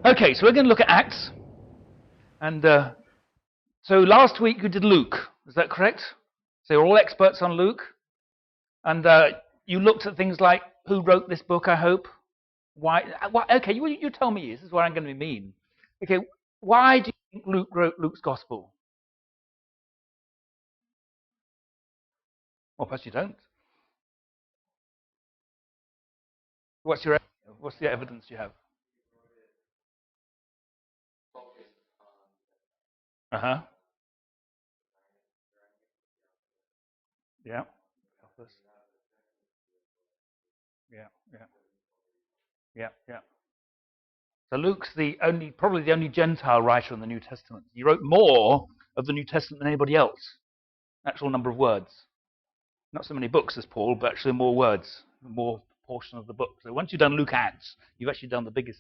Okay, so we're going to look at Acts. And so last week you did Luke. Is that correct? So you're all experts on Luke. And you looked at things like who wrote this book, I hope. Why? Okay, you tell me. This is what I'm going to be mean. Okay, why do you think Luke wrote Luke's gospel? Well, perhaps you don't. What's the evidence you have? Uh-huh. Yeah. Yeah, yeah, yeah. So Luke's probably the only Gentile writer in the New Testament. He wrote more of the New Testament than anybody else. Actual number of words. Not so many books as Paul, but actually more words, more portion of the book. So once you've done Luke Acts, you've actually done the biggest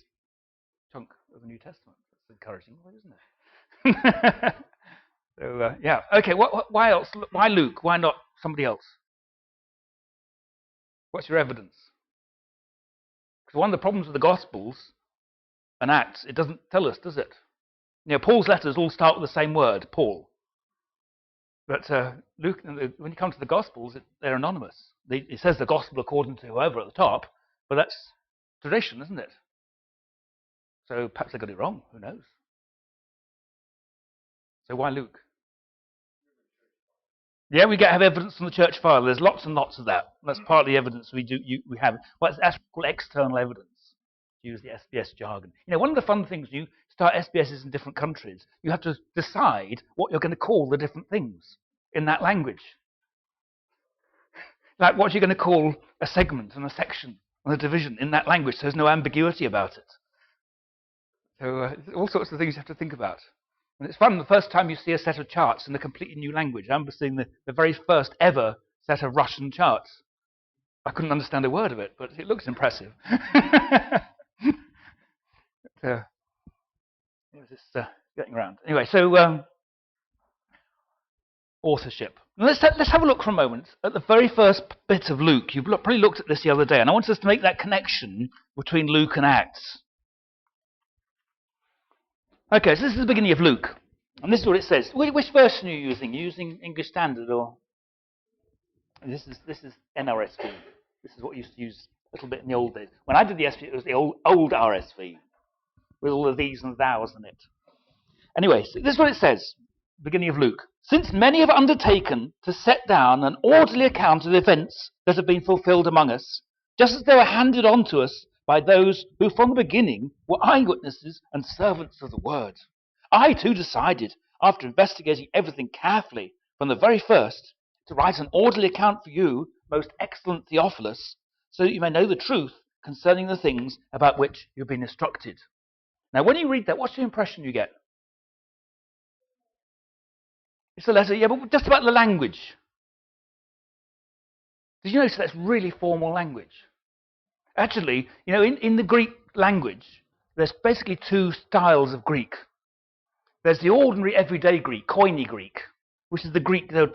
chunk of the New Testament. That's encouraging, isn't it? So yeah, okay. Why else? Why Luke? Why not somebody else? What's your evidence? Because one of the problems with the Gospels and Acts, it doesn't tell us, does it? Paul's letters all start with the same word, Paul. But Luke, when you come to the Gospels, they're anonymous. It says the Gospel according to whoever at the top, but that's tradition, isn't it? So perhaps they got it wrong. Who knows? So why Luke? Yeah, we have evidence from the church file. There's lots and lots of that. That's part of the evidence we have. That's called external evidence. To use the SBS jargon. One of the fun things you start SBSs in different countries, you have to decide what you're going to call the different things in that language. Like what you're going to call a segment and a section and a division in that language. So there's no ambiguity about it. So all sorts of things you have to think about. And it's fun the first time you see a set of charts in a completely new language. I remember seeing the very first ever set of Russian charts. I couldn't understand a word of it, but it looks impressive. It was just getting around. Anyway, so authorship. Now let's have a look for a moment at the very first bit of Luke. You've probably looked at this the other day, and I want us to make that connection between Luke and Acts. Okay, so this is the beginning of Luke, and this is what it says. Which version are you using? Are you using English Standard or this is NRSV? This is what we used to use a little bit in the old days. When I did the SV, it was the old RSV with all of these and thous in it. Anyway, so this is what it says. Beginning of Luke. Since many have undertaken to set down an orderly account of events that have been fulfilled among us, just as they were handed on to us by those who from the beginning were eyewitnesses and servants of the word, I too decided, after investigating everything carefully from the very first, to write an orderly account for you, most excellent Theophilus, so that you may know the truth concerning the things about which you've been instructed. Now, when you read that, what's the impression you get? It's a letter, yeah, but just about the language. Did you notice that's really formal language? Actually, in the Greek language, there's basically two styles of Greek. There's the ordinary everyday Greek, Koine Greek, which is the Greek they'll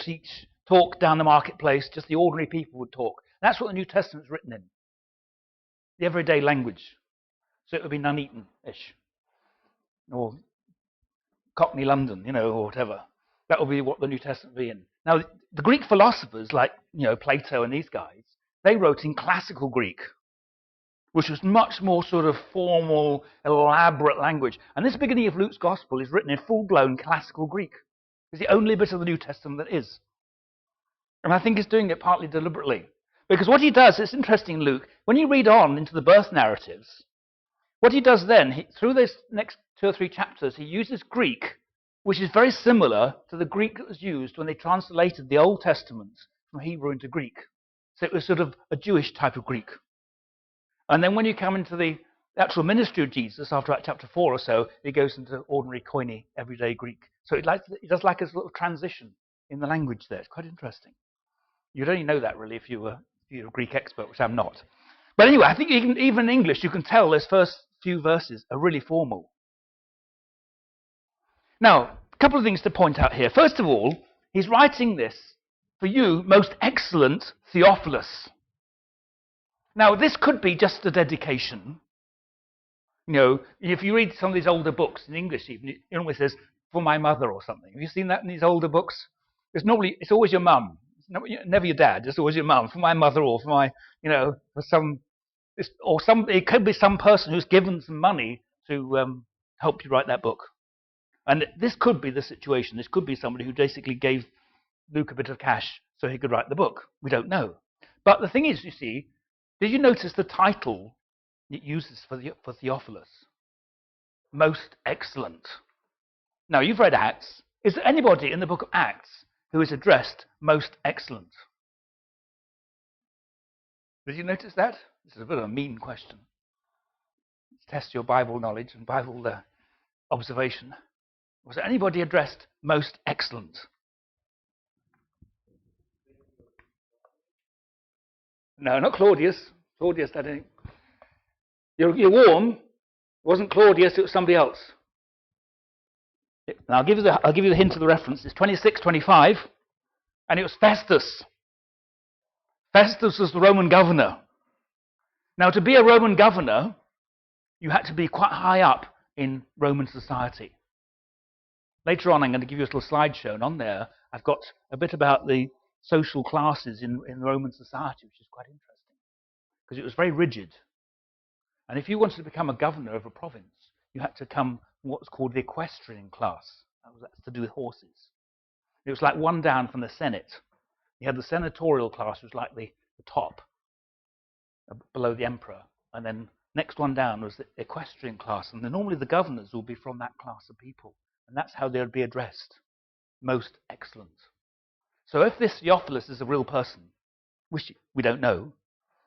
talk down the marketplace, just the ordinary people would talk. That's what the New Testament's written in. The everyday language. So it would be Nuneaton-ish. Or Cockney London, or whatever. That will be what the New Testament will be in. Now, the Greek philosophers, like Plato and these guys, they wrote in classical Greek, which was much more sort of formal, elaborate language. And this beginning of Luke's Gospel is written in full-blown classical Greek. It's the only bit of the New Testament that is. And I think he's doing it partly deliberately. Because what he does, it's interesting in Luke, when you read on into the birth narratives, what he does then, through this next 2 or 3 chapters, he uses Greek, which is very similar to the Greek that was used when they translated the Old Testament from Hebrew into Greek. So it was sort of a Jewish type of Greek. And then when you come into the actual ministry of Jesus, after about chapter 4 or so, he goes into ordinary Koine, everyday Greek. So it does like a sort of transition in the language there. It's quite interesting. You'd only know that really if you're a Greek expert, which I'm not. But anyway, I think even in English, you can tell those first few verses are really formal. Now, a couple of things to point out here. First of all, he's writing this for you, most excellent Theophilus. Now, this could be just a dedication. If you read some of these older books in English, even it always says "for my mother" or something. Have you seen that in these older books? It's always your mum. It's never your dad. It's always your mum. For my mother, or for my, for some, or some. It could be some person who's given some money to help you write that book. And this could be the situation. This could be somebody who basically gave Luke a bit of cash so he could write the book. We don't know. But the thing is, you see, did you notice the title it uses for Theophilus? Most excellent. Now, you've read Acts. Is there anybody in the book of Acts who is addressed most excellent? Did you notice that? This is a bit of a mean question. Let's test your Bible knowledge and Bible observation. Was there anybody addressed most excellent? No, not Claudius. Claudius, I don't think. You're warm. It wasn't Claudius, it was somebody else. And I'll give you the hint of the reference. It's 26:25, and it was Festus. Festus was the Roman governor. Now, to be a Roman governor, you had to be quite high up in Roman society. Later on, I'm going to give you a little slideshow, and on there, I've got a bit about the social classes in Roman society, which is quite interesting, because it was very rigid. And if you wanted to become a governor of a province, you had to come from what was called the equestrian class. That's to do with horses. It was like one down from the Senate. You had the senatorial class, which was like the top, below the emperor. And then next one down was the equestrian class. And then normally the governors will be from that class of people. And that's how they would be addressed. Most excellent. So if this Theophilus is a real person, which we don't know,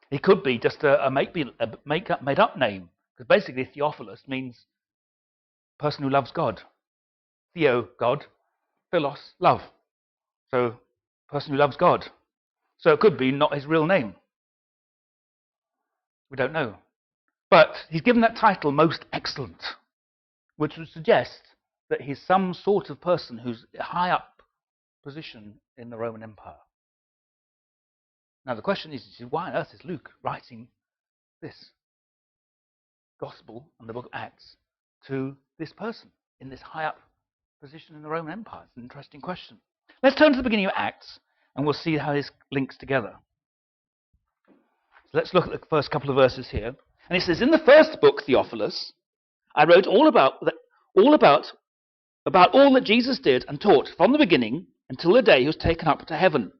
he could be just a made-up name. Because basically Theophilus means person who loves God. Theo, God. Philos, love. So, person who loves God. So it could be not his real name. We don't know. But he's given that title, most excellent, which would suggest that he's some sort of person who's a high up position in the Roman Empire. Now the question is, why on earth is Luke writing this gospel and the book of Acts to this person in this high up position in the Roman Empire? It's an interesting question. Let's turn to the beginning of Acts and we'll see how this links together. So let's look at the first couple of verses here. And it says, in the first book, Theophilus, I wrote all about all that Jesus did and taught from the beginning until the day he was taken up to heaven,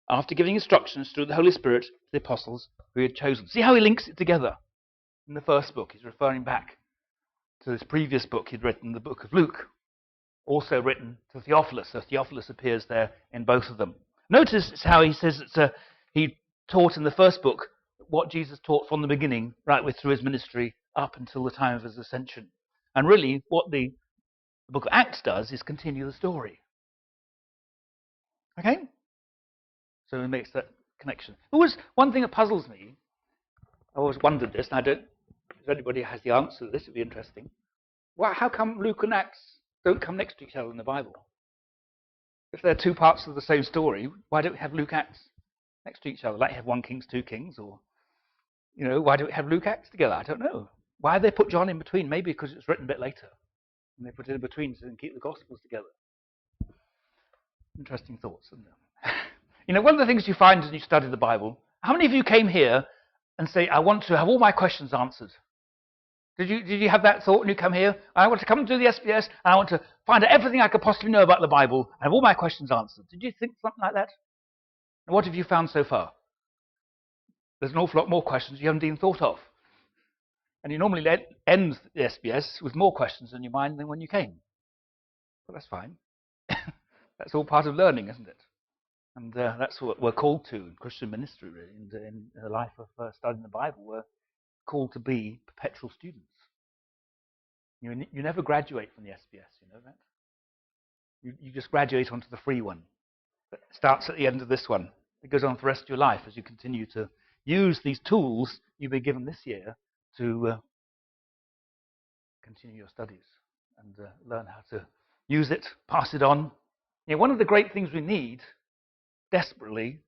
after giving instructions through the Holy Spirit to the apostles who he had chosen. See how he links it together? In the first book, he's referring back to this previous book he'd written, the book of Luke, also written to Theophilus. So Theophilus appears there in both of them. Notice how he says that he taught in the first book what Jesus taught from the beginning, right through his ministry up until the time of his ascension. And really, what the book of Acts does is continue the story. Okay? So it makes that connection. There was one thing that puzzles me. I always wondered this, and I don't. If anybody has the answer to this, it'd be interesting. How come Luke and Acts don't come next to each other in the Bible? If they're two parts of the same story, why don't we have Luke Acts next to each other? Like you have 1 Kings, 2 Kings, or why don't we have Luke Acts together? I don't know. Why they put John in between? Maybe because it's written a bit later, and they put it in between so they can keep the Gospels together. Interesting thoughts, isn't there? One of the things you find as you study the Bible, how many of you came here and say, I want to have all my questions answered? Did you have that thought when you come here? I want to come and do the SBS, and I want to find out everything I could possibly know about the Bible and have all my questions answered. Did you think something like that? And what have you found so far? There's an awful lot more questions you haven't even thought of. And you normally end the SBS with more questions in your mind than when you came. But that's fine. That's all part of learning, isn't it? And that's what we're called to in Christian ministry, really. And in the life of studying the Bible, we're called to be perpetual students. You never graduate from the SBS, you know that? You just graduate onto the free one. It starts at the end of this one. It goes on for the rest of your life as you continue to use these tools you've been given this year to continue your studies and learn how to use it, pass it on. One of the great things we need desperately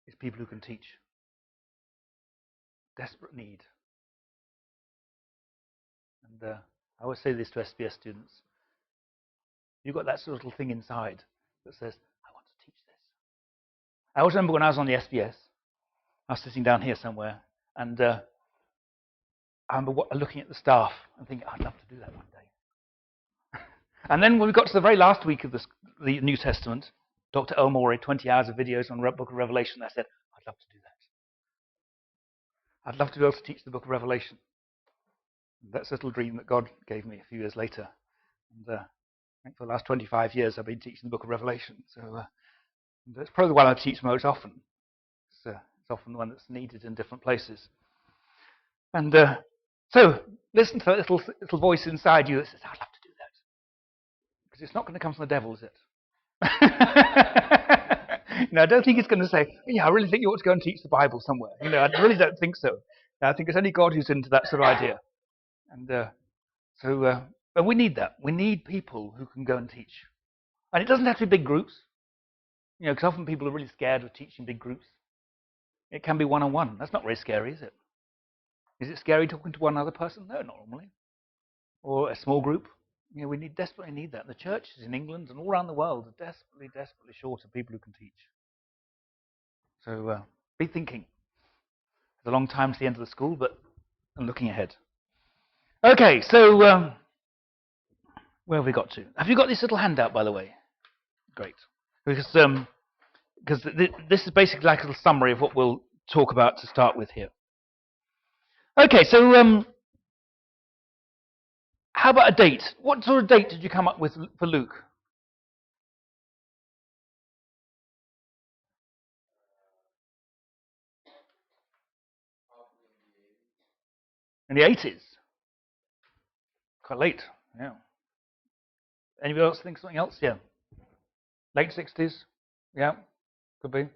is people who can teach. Desperate need. I always say this to SBS students. You've got that sort of little thing inside that says, I want to teach this. I always remember when I was on the SBS, I was sitting down here somewhere, and I remember looking at the staff and thinking, I'd love to do that one day. And then when we got to the very last week of the New Testament, Dr. Elmore, 20 hours of videos on the book of Revelation, I said, I'd love to do that. I'd love to be able to teach the book of Revelation. That's a little dream that God gave me a few years later. And I think for the last 25 years I've been teaching the book of Revelation. So that's probably the one I teach most often. It's often the one that's needed in different places. And so listen to that little voice inside you that says, I'd love to do that. Because it's not going to come from the devil, is it? I don't think it's going to say, I really think you ought to go and teach the Bible somewhere. I really don't think so. I think it's only God who's into that sort of idea. And but we need that. We need people who can go and teach. And it doesn't have to be big groups. Because often people are really scared of teaching big groups. It can be one-on-one. That's not very scary, is it? Is it scary talking to one other person? No, not normally. Or a small group. We desperately need that. The churches in England and all around the world are desperately, desperately short of people who can teach. So be thinking. It's a long time to the end of the school, but I'm looking ahead. Okay, so where have we got to? Have you got this little handout, by the way? Great. Because this is basically like a little summary of what we'll talk about to start with here. Okay, so how about a date? What sort of date did you come up with for Luke? In the 80s. Quite late, yeah. Anybody else think something else? Yeah. Late 60s? Yeah, could be.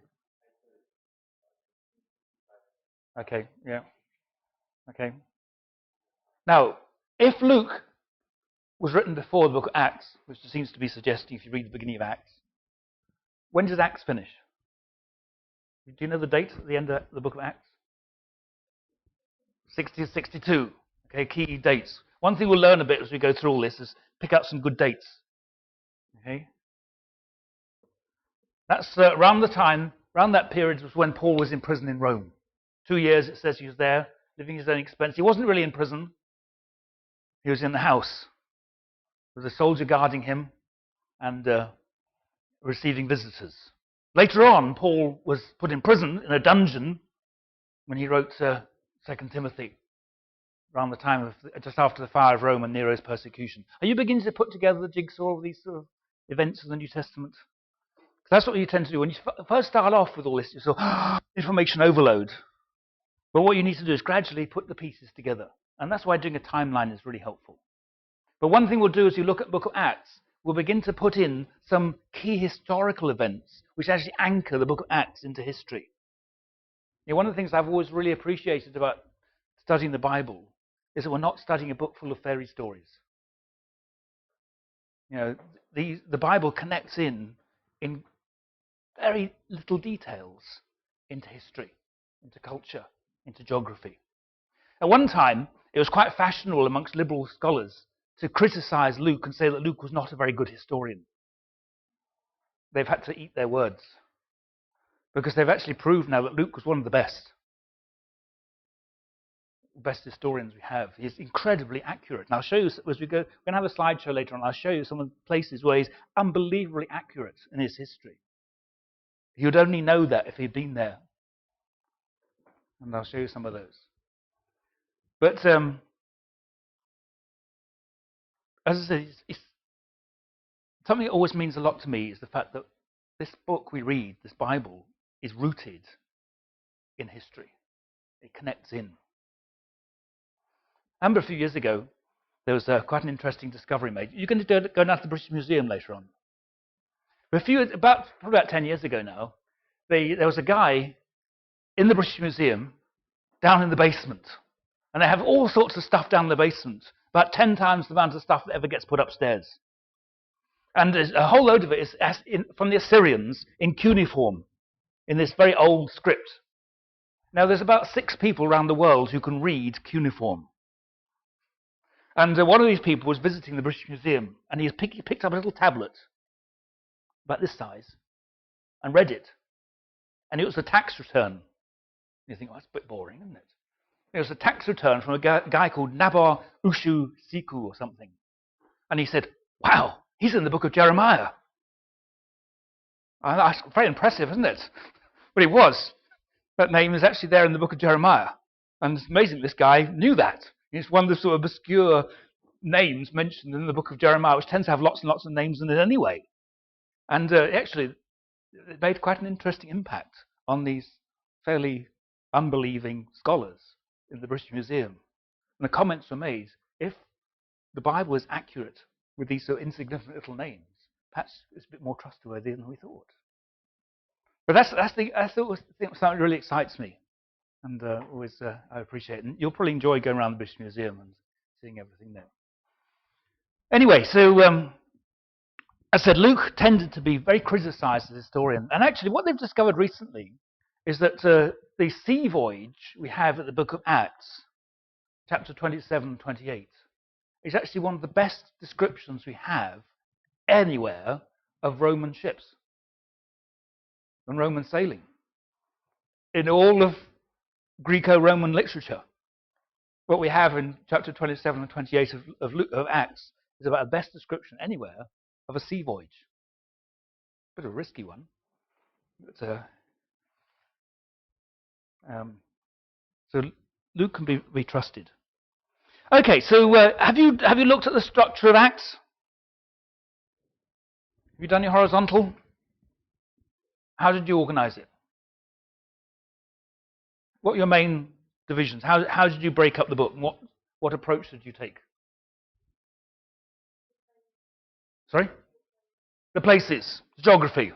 Okay, yeah. Okay. Now, if Luke was written before the book of Acts, which seems to be suggesting if you read the beginning of Acts, when does Acts finish? Do you know the date at the end of the book of Acts? 60 to 62. Okay, key dates. One thing we'll learn a bit as we go through all this is pick out some good dates. Okay. That's around that period was when Paul was in prison in Rome. 2 years, it says he was there, living at his own expense. He wasn't really in prison. He was in the house. There was a soldier guarding him and receiving visitors. Later on, Paul was put in prison in a dungeon when he wrote 2 Timothy, around the time of just after the fire of Rome and Nero's persecution. Are you beginning to put together the jigsaw of these sort of events of the New Testament? That's what you tend to do. When you first start off with all this, you sort of information overload. But what you need to do is gradually put the pieces together. And that's why doing a timeline is really helpful. But one thing we'll do as you look at the book of Acts, we'll begin to put in some key historical events which actually anchor the book of Acts into history. One of the things I've always really appreciated about studying the Bible is that we're not studying a book full of fairy stories. The Bible connects in very little details into history, into culture, into geography. At one time, it was quite fashionable amongst liberal scholars to criticize Luke and say that Luke was not a very good historian. They've had to eat their words because they've actually proved now that Luke was one of the best historians we have. He's incredibly accurate. And I'll show you as we go. We're going to have a slideshow later on. I'll show you some of the places where he's unbelievably accurate in his history. You would only know that if he'd been there. And I'll show you some of those. But as I said, it's something that always means a lot to me is the fact that this book we read, this Bible, is rooted in history. It connects in. I remember a few years ago, there was quite an interesting discovery made. You're going to go down to the British Museum later on. But probably about 10 years ago now, there was a guy in the British Museum down in the basement. And they have all sorts of stuff down in the basement, about 10 times the amount of stuff that ever gets put upstairs. And there's a whole load of it is from the Assyrians in cuneiform, in this very old script. Now, there's about 6 people around the world who can read cuneiform. And one of these people was visiting the British Museum, and he picked up a little tablet about this size and read it. And it was a tax return. You think, well, that's a bit boring, isn't it? It was a tax return from a guy called Nabar Ushu Siku or something. And he said, wow, he's in the book of Jeremiah. And that's very impressive, isn't it? But it was. That name is actually there in the book of Jeremiah. And it's amazing this guy knew that. It's one of the sort of obscure names mentioned in the book of Jeremiah, which tends to have lots and lots of names in it anyway. And actually, it made quite an interesting impact on these fairly unbelieving scholars in the British Museum. And the comments were made, if the Bible is accurate with these so insignificant little names, perhaps it's a bit more trustworthy than we thought. But that's the thing that really excites me. And always I appreciate it. And you'll probably enjoy going around the British Museum and seeing everything there. Anyway, so as I said, Luke tended to be very criticised as a historian. And actually, what they've discovered recently is that the sea voyage we have at the book of Acts, chapter 27 and 28, is actually one of the best descriptions we have anywhere of Roman ships and Roman sailing in all of Greco-Roman literature. What we have in chapter 27 and 28 of Acts is about the best description anywhere of a sea voyage. Bit of a risky one. But, so Luke can be trusted. Okay, so have you looked at the structure of Acts? Have you done your horizontal? How did you organize it? What are your main divisions? How did you break up the book? And what approach did you take? Sorry? The places, geography.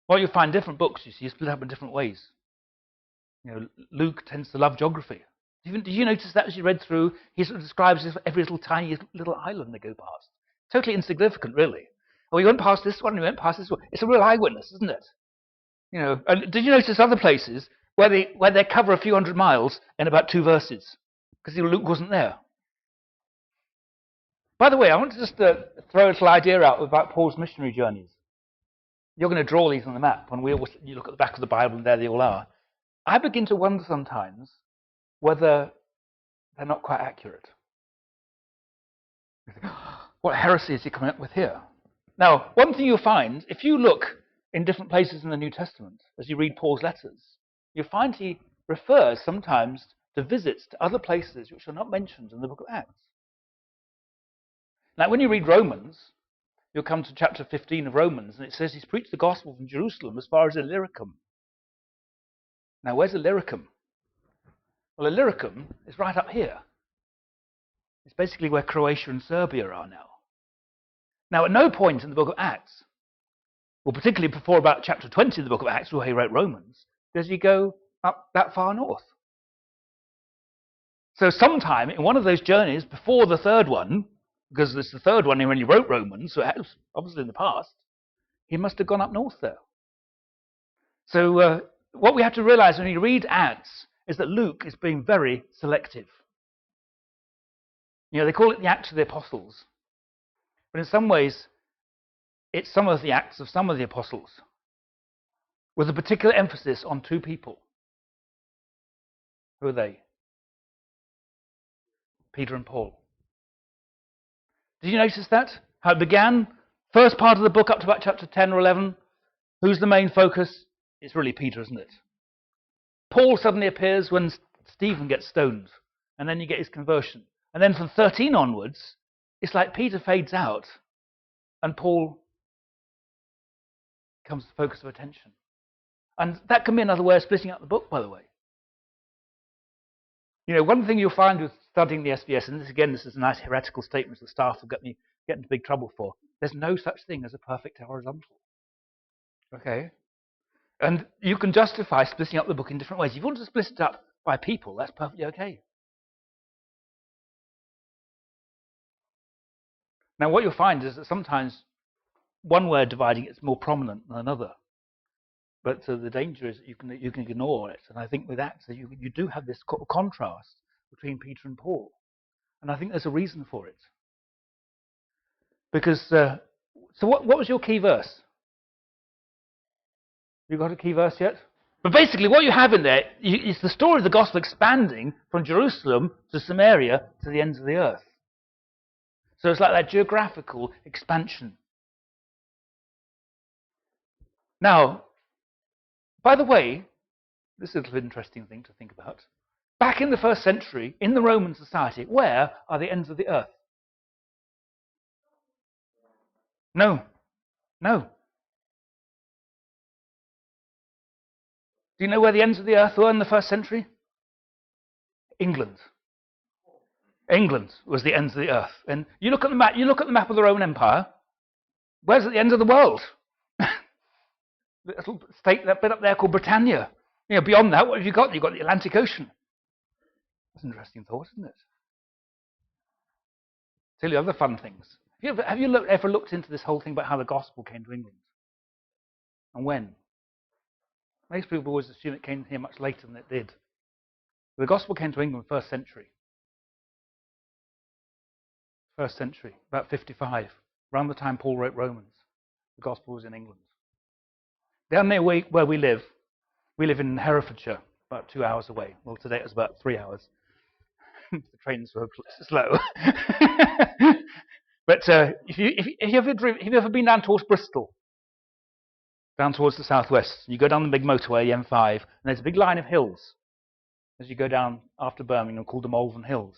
Well, you find different books, you see, you split up in different ways. You know, Luke tends to love geography. Did you notice that as you read through? He sort of describes every little tiny little island they go past. Totally insignificant, really. Oh, you went past this one, you went past this one. It's a real eyewitness, isn't it? You know, and did you notice other places where they cover a few hundred miles in about 2 verses? Because Luke wasn't there. By the way, I want to just throw a little idea out about Paul's missionary journeys. You're going to draw these on the map, and you look at the back of the Bible, and there they all are. I begin to wonder sometimes whether they're not quite accurate. You think, what heresy is he coming up with here? Now, one thing you'll find, if you look in different places in the New Testament, as you read Paul's letters, you'll find he refers sometimes to visits to other places which are not mentioned in the book of Acts. Now, when you read Romans, you'll come to chapter 15 of Romans, and it says he's preached the gospel from Jerusalem as far as Illyricum. Now, where's Illyricum? Well, Illyricum is right up here. It's basically where Croatia and Serbia are now. Now, at no point in the book of Acts, or particularly before about chapter 20 of the book of Acts, where he wrote Romans, does he go up that far north. So sometime in one of those journeys before the third one, because it's the third one when he wrote Romans, so it was obviously in the past, he must have gone up north there. So what we have to realize when you read Acts is that Luke is being very selective. You know, they call it the Acts of the Apostles. But in some ways, it's some of the Acts of some of the Apostles, with a particular emphasis on 2 people. Who are they? Peter and Paul. Did you notice that? How it began? First part of the book up to about chapter 10 or 11. Who's the main focus? It's really Peter, isn't it? Paul suddenly appears when Stephen gets stoned, and then you get his conversion. And then from 13 onwards, it's like Peter fades out, and Paul becomes the focus of attention. And that can be another way of splitting up the book, by the way. You know, one thing you'll find with studying the SBS, and this is a nice heretical statement the staff will get into big trouble for. There's no such thing as a perfect horizontal. Okay? And you can justify splitting up the book in different ways. If you want to split it up by people, that's perfectly okay. Now, what you'll find is that sometimes one way of dividing it is more prominent than another. But the danger is that you can ignore it. And I think with Acts, you do have this contrast between Peter and Paul. And I think there's a reason for it. Because, so what was your key verse? You got a key verse yet? But basically what you have in there is the story of the gospel expanding from Jerusalem to Samaria to the ends of the earth. So it's like that geographical expansion. Now, by the way, this is a little interesting thing to think about. Back in the first century, in the Roman society, where are the ends of the earth? No. Do you know where the ends of the earth were in the first century? England. England was the ends of the earth. And you look at the map of the Roman Empire, where's at the end of the world? Little state, that bit up there called Britannia. Beyond that, what have you got? You've got the Atlantic Ocean. That's an interesting thought, isn't it? Tell you other fun things. Have you ever looked into this whole thing about how the gospel came to England? And when? Most people always assume it came here much later than it did. The gospel came to England first century. First century, about 55. Around the time Paul wrote Romans, the gospel was in England. Down there where we live in Herefordshire, about 2 hours away. Well, today it was about 3 hours. The trains were slow. But have you ever been down towards Bristol? Down towards the southwest. You go down the big motorway, the M5, and there's a big line of hills as you go down after Birmingham called the Malvern Hills.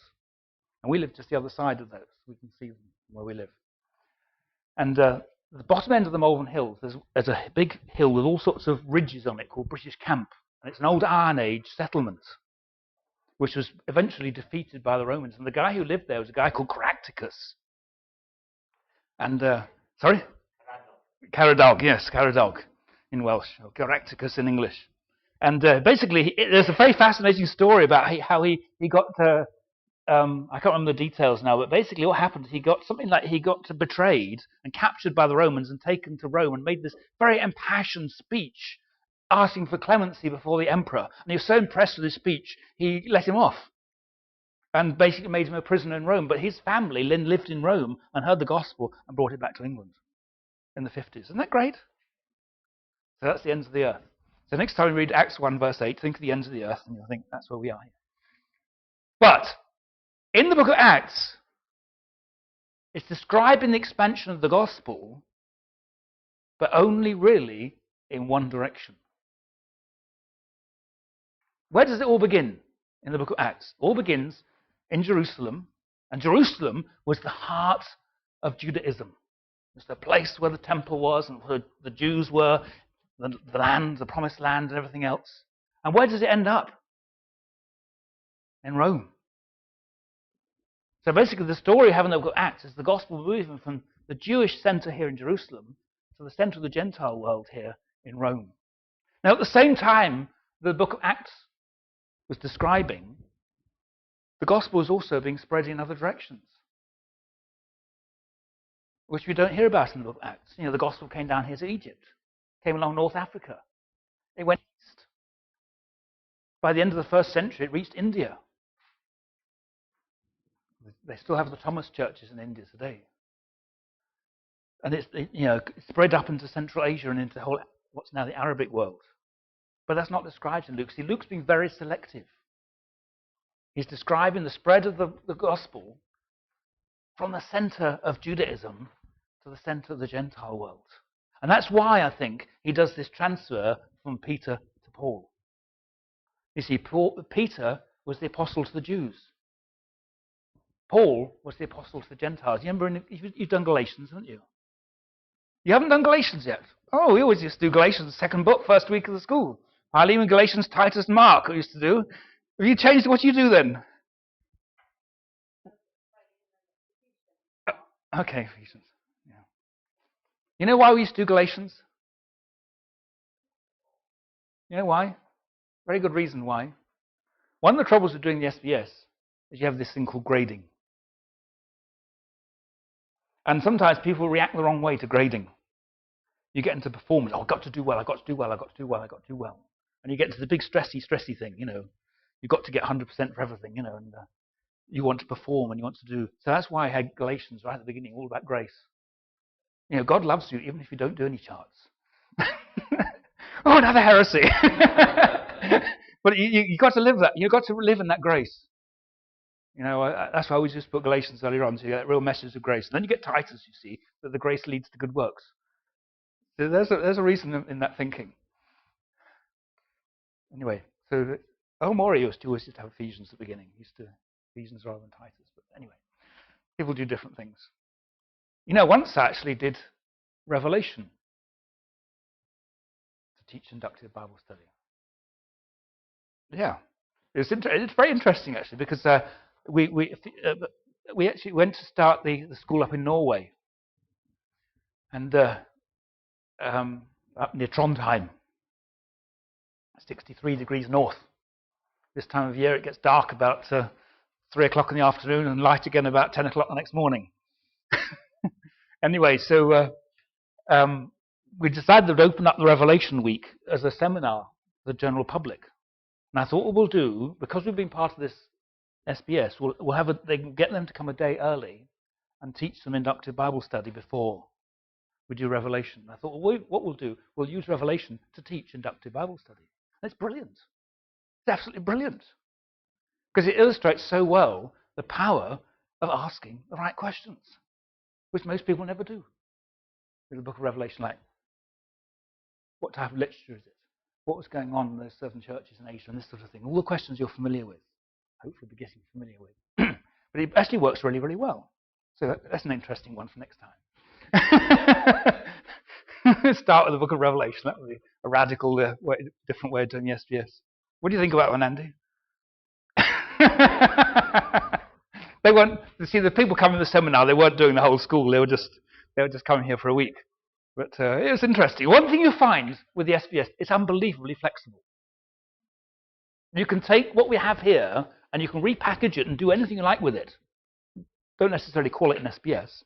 And we live just the other side of those. We can see them where we live. And the bottom end of the Malvern Hills, there's a big hill with all sorts of ridges on it called British Camp. And it's an old Iron Age settlement, which was eventually defeated by the Romans. And the guy who lived there was a guy called Caractacus. And, sorry? Caradog, yes, Caradog in Welsh, or Caractacus in English. And basically, there's a very fascinating story about how he got I can't remember the details now, but basically what happened, he got betrayed and captured by the Romans and taken to Rome and made this very impassioned speech asking for clemency before the emperor. And he was so impressed with his speech, he let him off and basically made him a prisoner in Rome. But his family lived in Rome and heard the gospel and brought it back to England in the 50s. Isn't that great? So that's the ends of the earth. So next time you read Acts 1 verse 8, think of the ends of the earth and you'll think that's where we are here. But in the book of Acts, it's describing the expansion of the gospel, but only really in one direction. Where does it all begin in the book of Acts? It all begins in Jerusalem, and Jerusalem was the heart of Judaism. It's the place where the temple was and where the Jews were, the land, the promised land, and everything else. And where does it end up? In Rome. So basically the story we have in the book of Acts is the gospel moving from the Jewish center here in Jerusalem to the center of the Gentile world here in Rome. Now at the same time the book of Acts was describing, the gospel was also being spread in other directions, which we don't hear about in the book of Acts. The gospel came down here to Egypt, came along North Africa. It went east. By the end of the first century, it reached India. They still have the Thomas churches in India today. And it's spread up into Central Asia and into what's now the Arabic world. But that's not described in Luke. See, Luke's being very selective. He's describing the spread of the gospel from the center of Judaism to the center of the Gentile world. And that's why I think he does this transfer from Peter to Paul. You see, Peter was the apostle to the Jews. Paul was the apostle to the Gentiles. You remember, you've done Galatians, haven't you? You haven't done Galatians yet? Oh, we always used to do Galatians, second book, first week of the school. Philemon, Galatians, Titus, and Mark, we used to do. Have you changed what you do then? Okay, Ephesians. Yeah. You know why we used to do Galatians? You know why? Very good reason why. One of the troubles with doing the SBS is you have this thing called grading. And sometimes people react the wrong way to grading. You get into performance. Oh, I've got to do well, I've got to do well, I've got to do well, I've got to do well. And you get into the big stressy thing, You've got to get 100% for everything, And you want to perform and you want to do. So that's why I had Galatians right at the beginning, all about grace. God loves you even if you don't do any charts. Oh, another heresy. But you got to live that. You've got to live in that grace. That's why we just put Galatians earlier on, so you get that real message of grace. And then you get Titus, you see, that the grace leads to good works. So there's a reason in that thinking. Anyway, so Maury used to always have Ephesians at the beginning. He used to Ephesians rather than Titus. But anyway, people do different things. Once I actually did Revelation to teach inductive Bible study. Yeah, it's very interesting actually, because we actually went to start the school up in Norway, and up near Trondheim, 63 degrees north. This time of year it gets dark about 3 o'clock in the afternoon and light again about 10 o'clock the next morning. Anyway, so we decided to open up the Revelation Week as a seminar for the general public. And I thought what we'll do, because we've been part of this SBS, we'll have they can get them to come a day early and teach some inductive Bible study before we do Revelation. I thought, well, what we'll do, we'll use Revelation to teach inductive Bible study. And it's brilliant. It's absolutely brilliant. Because it illustrates so well the power of asking the right questions, which most people never do. In the book of Revelation, like, what type of literature is it? What was going on in those certain churches in Asia and this sort of thing? All the questions you're familiar with, hopefully be getting familiar with. But it actually works really, really well. So that's an interesting one for next time. Start with the book of Revelation. That would be a radical, different way of doing the SBS. What do you think about one, Andy? They weren't. See, the people coming to the seminar, they weren't doing the whole school. They were just coming here for a week. But it was interesting. One thing you find with the SBS, it's unbelievably flexible. You can take what we have here and you can repackage it and do anything you like with it. Don't necessarily call it an SBS,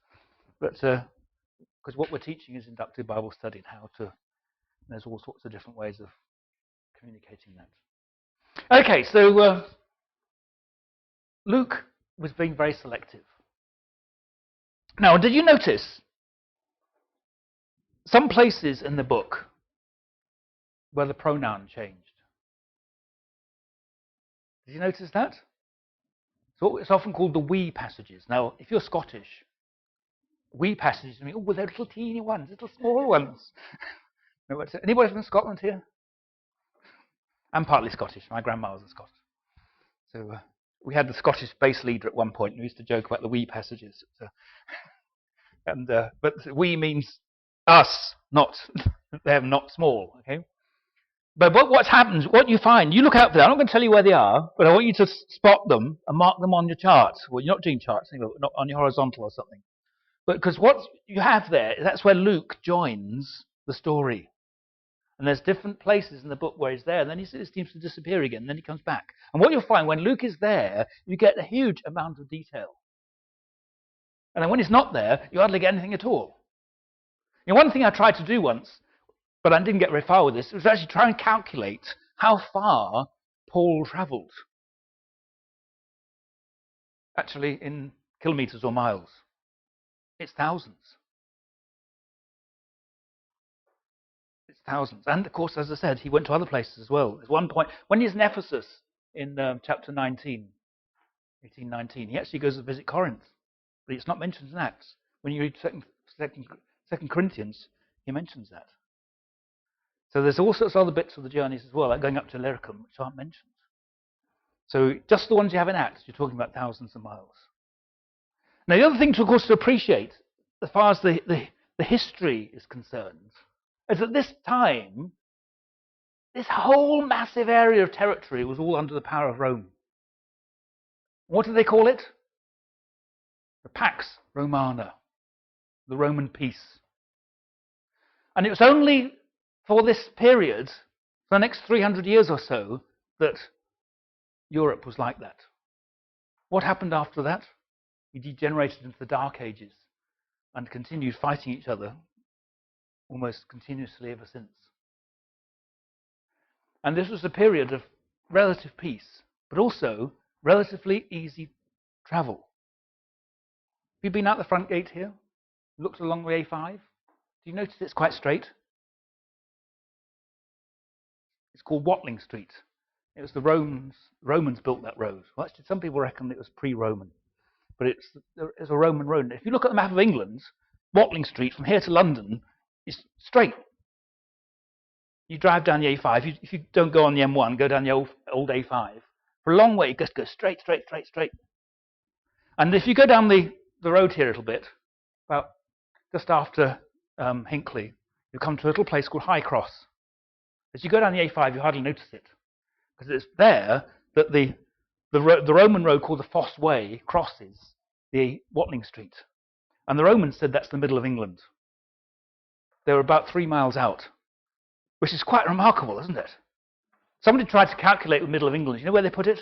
but because what we're teaching is inductive Bible study and how to. There's all sorts of different ways of communicating that. Okay, so Luke was being very selective. Now, did you notice some places in the book where the pronoun changed? Did you notice that? So it's often called the we passages. Now, if you're Scottish, we passages mean, oh, they're little teeny ones, little small ones. Anybody from Scotland here? I'm partly Scottish. My grandma was a Scottish. So we had the Scottish bass leader at one point. We used to joke about the we passages. But we means us, not them, not small. Okay. But what happens? What you find? You look out for that. I'm not going to tell you where they are, but I want you to spot them and mark them on your chart. Well, you're not doing charts, not on your horizontal or something. But because what you have there, that's where Luke joins the story. And there's different places in the book where he's there, and then he seems to disappear again, and then he comes back. And what you'll find when Luke is there, you get a huge amount of detail. And then when he's not there, you hardly get anything at all. One thing I tried to do once, but I didn't get very far with this, was actually try and calculate how far Paul travelled. Actually, in kilometres or miles. It's thousands. It's thousands. And, of course, as I said, he went to other places as well. There's one point, when he's in Ephesus, in chapter 19, 18:19, he actually goes to visit Corinth. But it's not mentioned in Acts. When you read 2 Corinthians, he mentions that. So there's all sorts of other bits of the journeys as well, like going up to Illyricum, which aren't mentioned. So just the ones you have in Acts, you're talking about thousands of miles. Now, the other thing, of course, to appreciate, as far as the history is concerned, is that this time, this whole massive area of territory was all under the power of Rome. What do they call it? The Pax Romana, the Roman peace. And it was only for this period, for the next 300 years or so, that Europe was like that. What happened after that? We degenerated into the Dark Ages and continued fighting each other almost continuously ever since. And this was a period of relative peace, but also relatively easy travel. Have you been out the front gate here? Looked along the A5? Do you notice it's quite straight? It's called Watling Street. It was the Romans built that road. Well, actually, some people reckon it was pre-Roman, but it's a Roman road. If you look at the map of England, Watling Street from here to London is straight. You drive down the A5. If you don't go on the M1, go down the old A5. For a long way, it just goes straight. And if you go down the road here a little bit, about just after Hinckley, you come to a little place called High Cross. As you go down the A5, you hardly notice it, because it's there that the Roman road called the Fosse Way crosses the Watling Street. And the Romans said that's the middle of England. They were about 3 miles out, which is quite remarkable, isn't it? Somebody tried to calculate the middle of England. You know where they put it?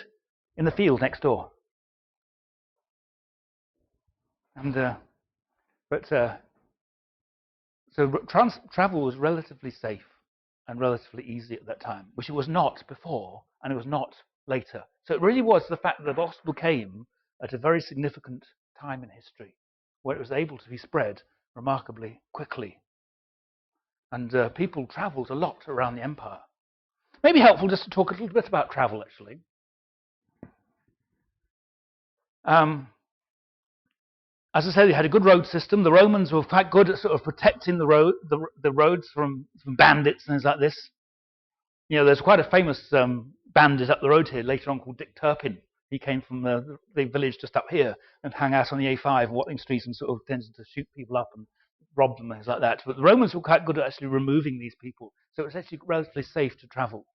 In the field next door. And so travel was relatively safe and relatively easy at that time, which it was not before, and it was not later. So it really was the fact that the gospel came at a very significant time in history, where it was able to be spread remarkably quickly. And people travelled a lot around the empire. Maybe helpful just to talk a little bit about travel, actually. As I said, they had a good road system. The Romans were quite good at sort of protecting the roads from bandits and things like this. You know, there's quite a famous bandit up the road here later on called Dick Turpin. He came from the village just up here and hung out on the A5, Watling Street, and sort of tended to shoot people up and rob them and things like that. But the Romans were quite good at actually removing these people, so it was actually relatively safe to travel.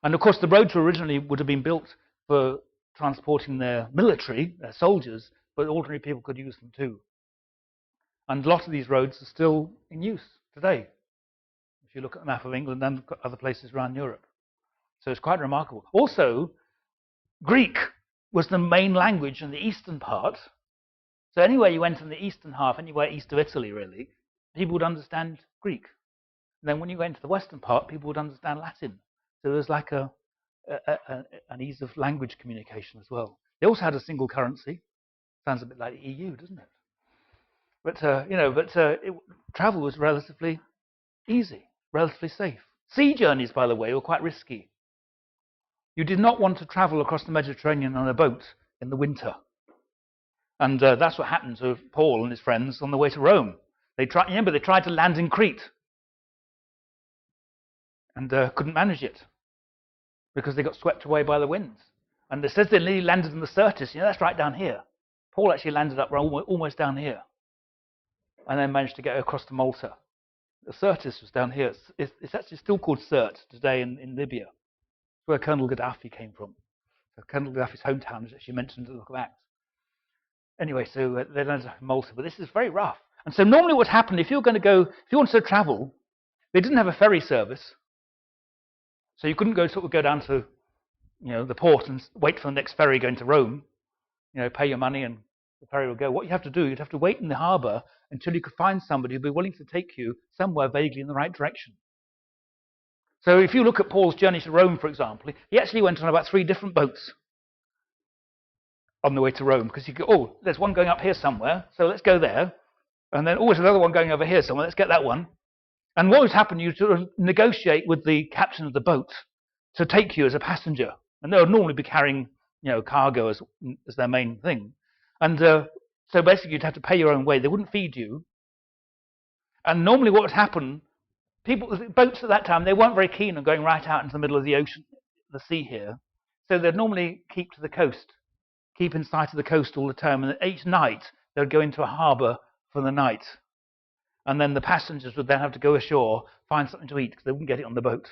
And of course, the roads originally would have been built for transporting their military, their soldiers, but ordinary people could use them too. And a lot of these roads are still in use today, if you look at the map of England and other places around Europe. So it's quite remarkable. Also, Greek was the main language in the eastern part. So anywhere you went in the eastern half, anywhere east of Italy really, people would understand Greek. And then when you went to the western part, people would understand Latin. So there was like an ease of language communication as well. They also had a single currency. Sounds a bit like the EU, doesn't it? But travel was relatively easy, relatively safe. Sea journeys, by the way, were quite risky. You did not want to travel across the Mediterranean on a boat in the winter. And that's what happened to Paul and his friends on the way to Rome. They tried to land in Crete and couldn't manage it because they got swept away by the winds. And it says they nearly landed in the Syrtis. You know, that's right down here. Paul actually landed up almost down here and then managed to get across to Malta. The Syrtis was down here. It's actually still called Sirte today in Libya. It's where Colonel Gaddafi came from. So Colonel Gaddafi's hometown is actually mentioned in the Book of Acts. Anyway, so they landed up in Malta, but this is very rough. And so normally what happened, if you wanted to travel, they didn't have a ferry service. So you couldn't go down to the port and wait for the next ferry going to Rome. Pay your money and the ferry will go. What you have to do, you'd have to wait in the harbour until you could find somebody who'd be willing to take you somewhere vaguely in the right direction. So if you look at Paul's journey to Rome, for example, he actually went on about 3 different boats on the way to Rome, because you go, there's one going up here somewhere, so let's go there. And then, there's another one going over here somewhere, let's get that one. And what would happen, you sort of negotiate with the captain of the boat to take you as a passenger. And they would normally be carrying cargo as their main thing. And so basically you'd have to pay your own way. They wouldn't feed you. And normally what would happen, boats at that time, they weren't very keen on going right out into the middle of the ocean, the sea here. So they'd normally keep to the coast, keep in sight of the coast all the time. And each night they would go into a harbour for the night. And then the passengers would then have to go ashore, find something to eat, because they wouldn't get it on the boat.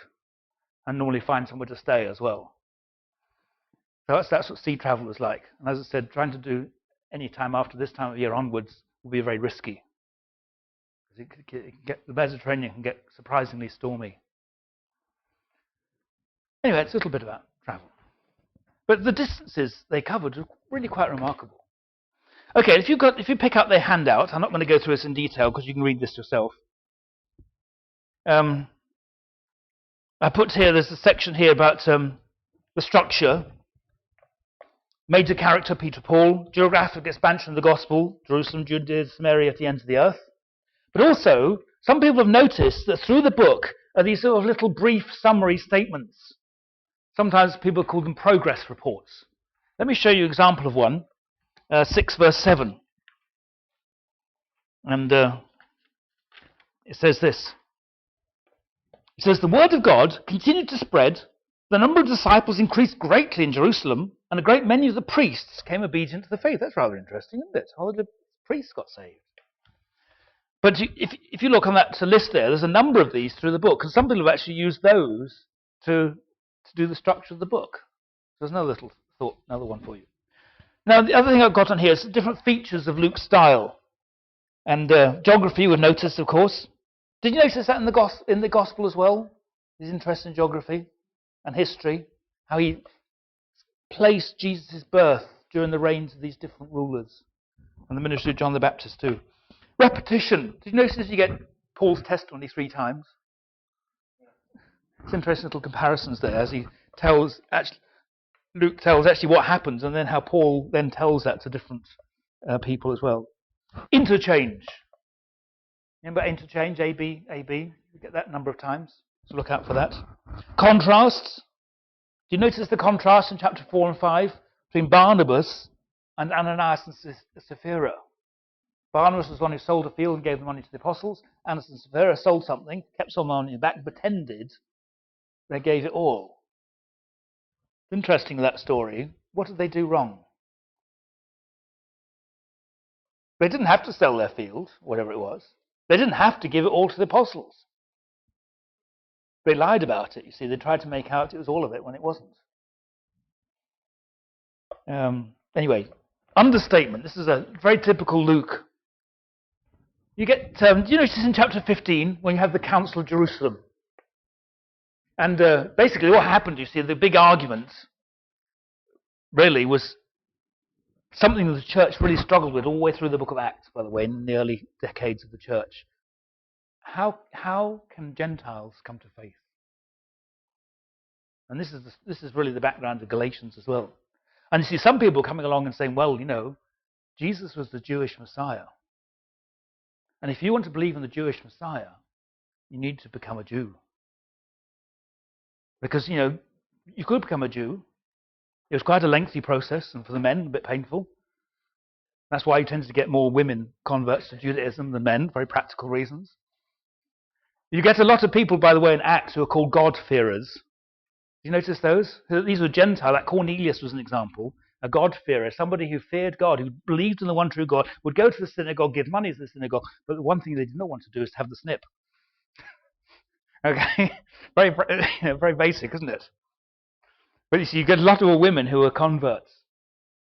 And normally find somewhere to stay as well. So that's what sea travel was like. And as I said, trying to do any time after this time of year onwards will be very risky. Because the Mediterranean can get surprisingly stormy. Anyway, it's a little bit about travel. But the distances they covered are really quite remarkable. Okay, if you pick up their handout, I'm not going to go through this in detail because you can read this yourself. I put here, there's a section here about the structure. Major character, Peter Paul. Geographic expansion of the gospel, Jerusalem, Judea, Samaria, at the ends of the earth. But also, some people have noticed that through the book are these sort of little brief summary statements. Sometimes people call them progress reports. Let me show you an example of one. 6 verse 7. And it says this. It says, the word of God continued to spread. The number of disciples increased greatly in Jerusalem, and a great many of the priests came obedient to the faith. That's rather interesting, isn't it? All the priests got saved. But if you look on that list there's a number of these through the book, and some people have actually used those to do the structure of the book. So there's another little thought, another one for you. Now, the other thing I've got on here is different features of Luke's style. And geography we've noticed, of course. Did you notice that in the gospel as well? His interest in geography and history, how he placed Jesus' birth during the reigns of these different rulers, and the ministry of John the Baptist too. Repetition. Did you notice you get Paul's testimony 3 times? It's interesting little comparisons there as he tells, actually, Luke tells actually what happens, and then how Paul then tells that to different people as well. Interchange. Remember interchange, A, B, A, B? You get that number of times, so look out for that. Contrasts. Do you notice the contrast in chapter 4 and 5 between Barnabas and Ananias and Sapphira? Barnabas was one who sold a field and gave the money to the apostles. Ananias and Sapphira sold something, kept some money back, pretended they gave it all. Interesting, that story. What did they do wrong? They didn't have to sell their field, whatever it was. They didn't have to give it all to the apostles. They lied about it, you see. They tried to make out it was all of it when it wasn't. Anyway, understatement. This is a very typical Luke. You get, you notice in chapter 15 when you have the Council of Jerusalem. And basically what happened, you see, the big argument really was something that the church really struggled with all the way through the book of Acts, by the way, in the early decades of the church. How can Gentiles come to faith? And this is really the background of Galatians as well. And you see some people coming along and saying, well, you know, Jesus was the Jewish Messiah. And if you want to believe in the Jewish Messiah, you need to become a Jew. Because, you know, you could become a Jew. It was quite a lengthy process, and for the men, a bit painful. That's why you tend to get more women converts to Judaism than men, very practical reasons. You get a lot of people, by the way, in Acts who are called God-fearers. Do you notice those? These were Gentile, like Cornelius was an example, a God-fearer, somebody who feared God, who believed in the one true God, would go to the synagogue, give money to the synagogue, but the one thing they did not want to do is to have the snip. Okay? Very basic, isn't it? But you see, you get a lot of women who are converts.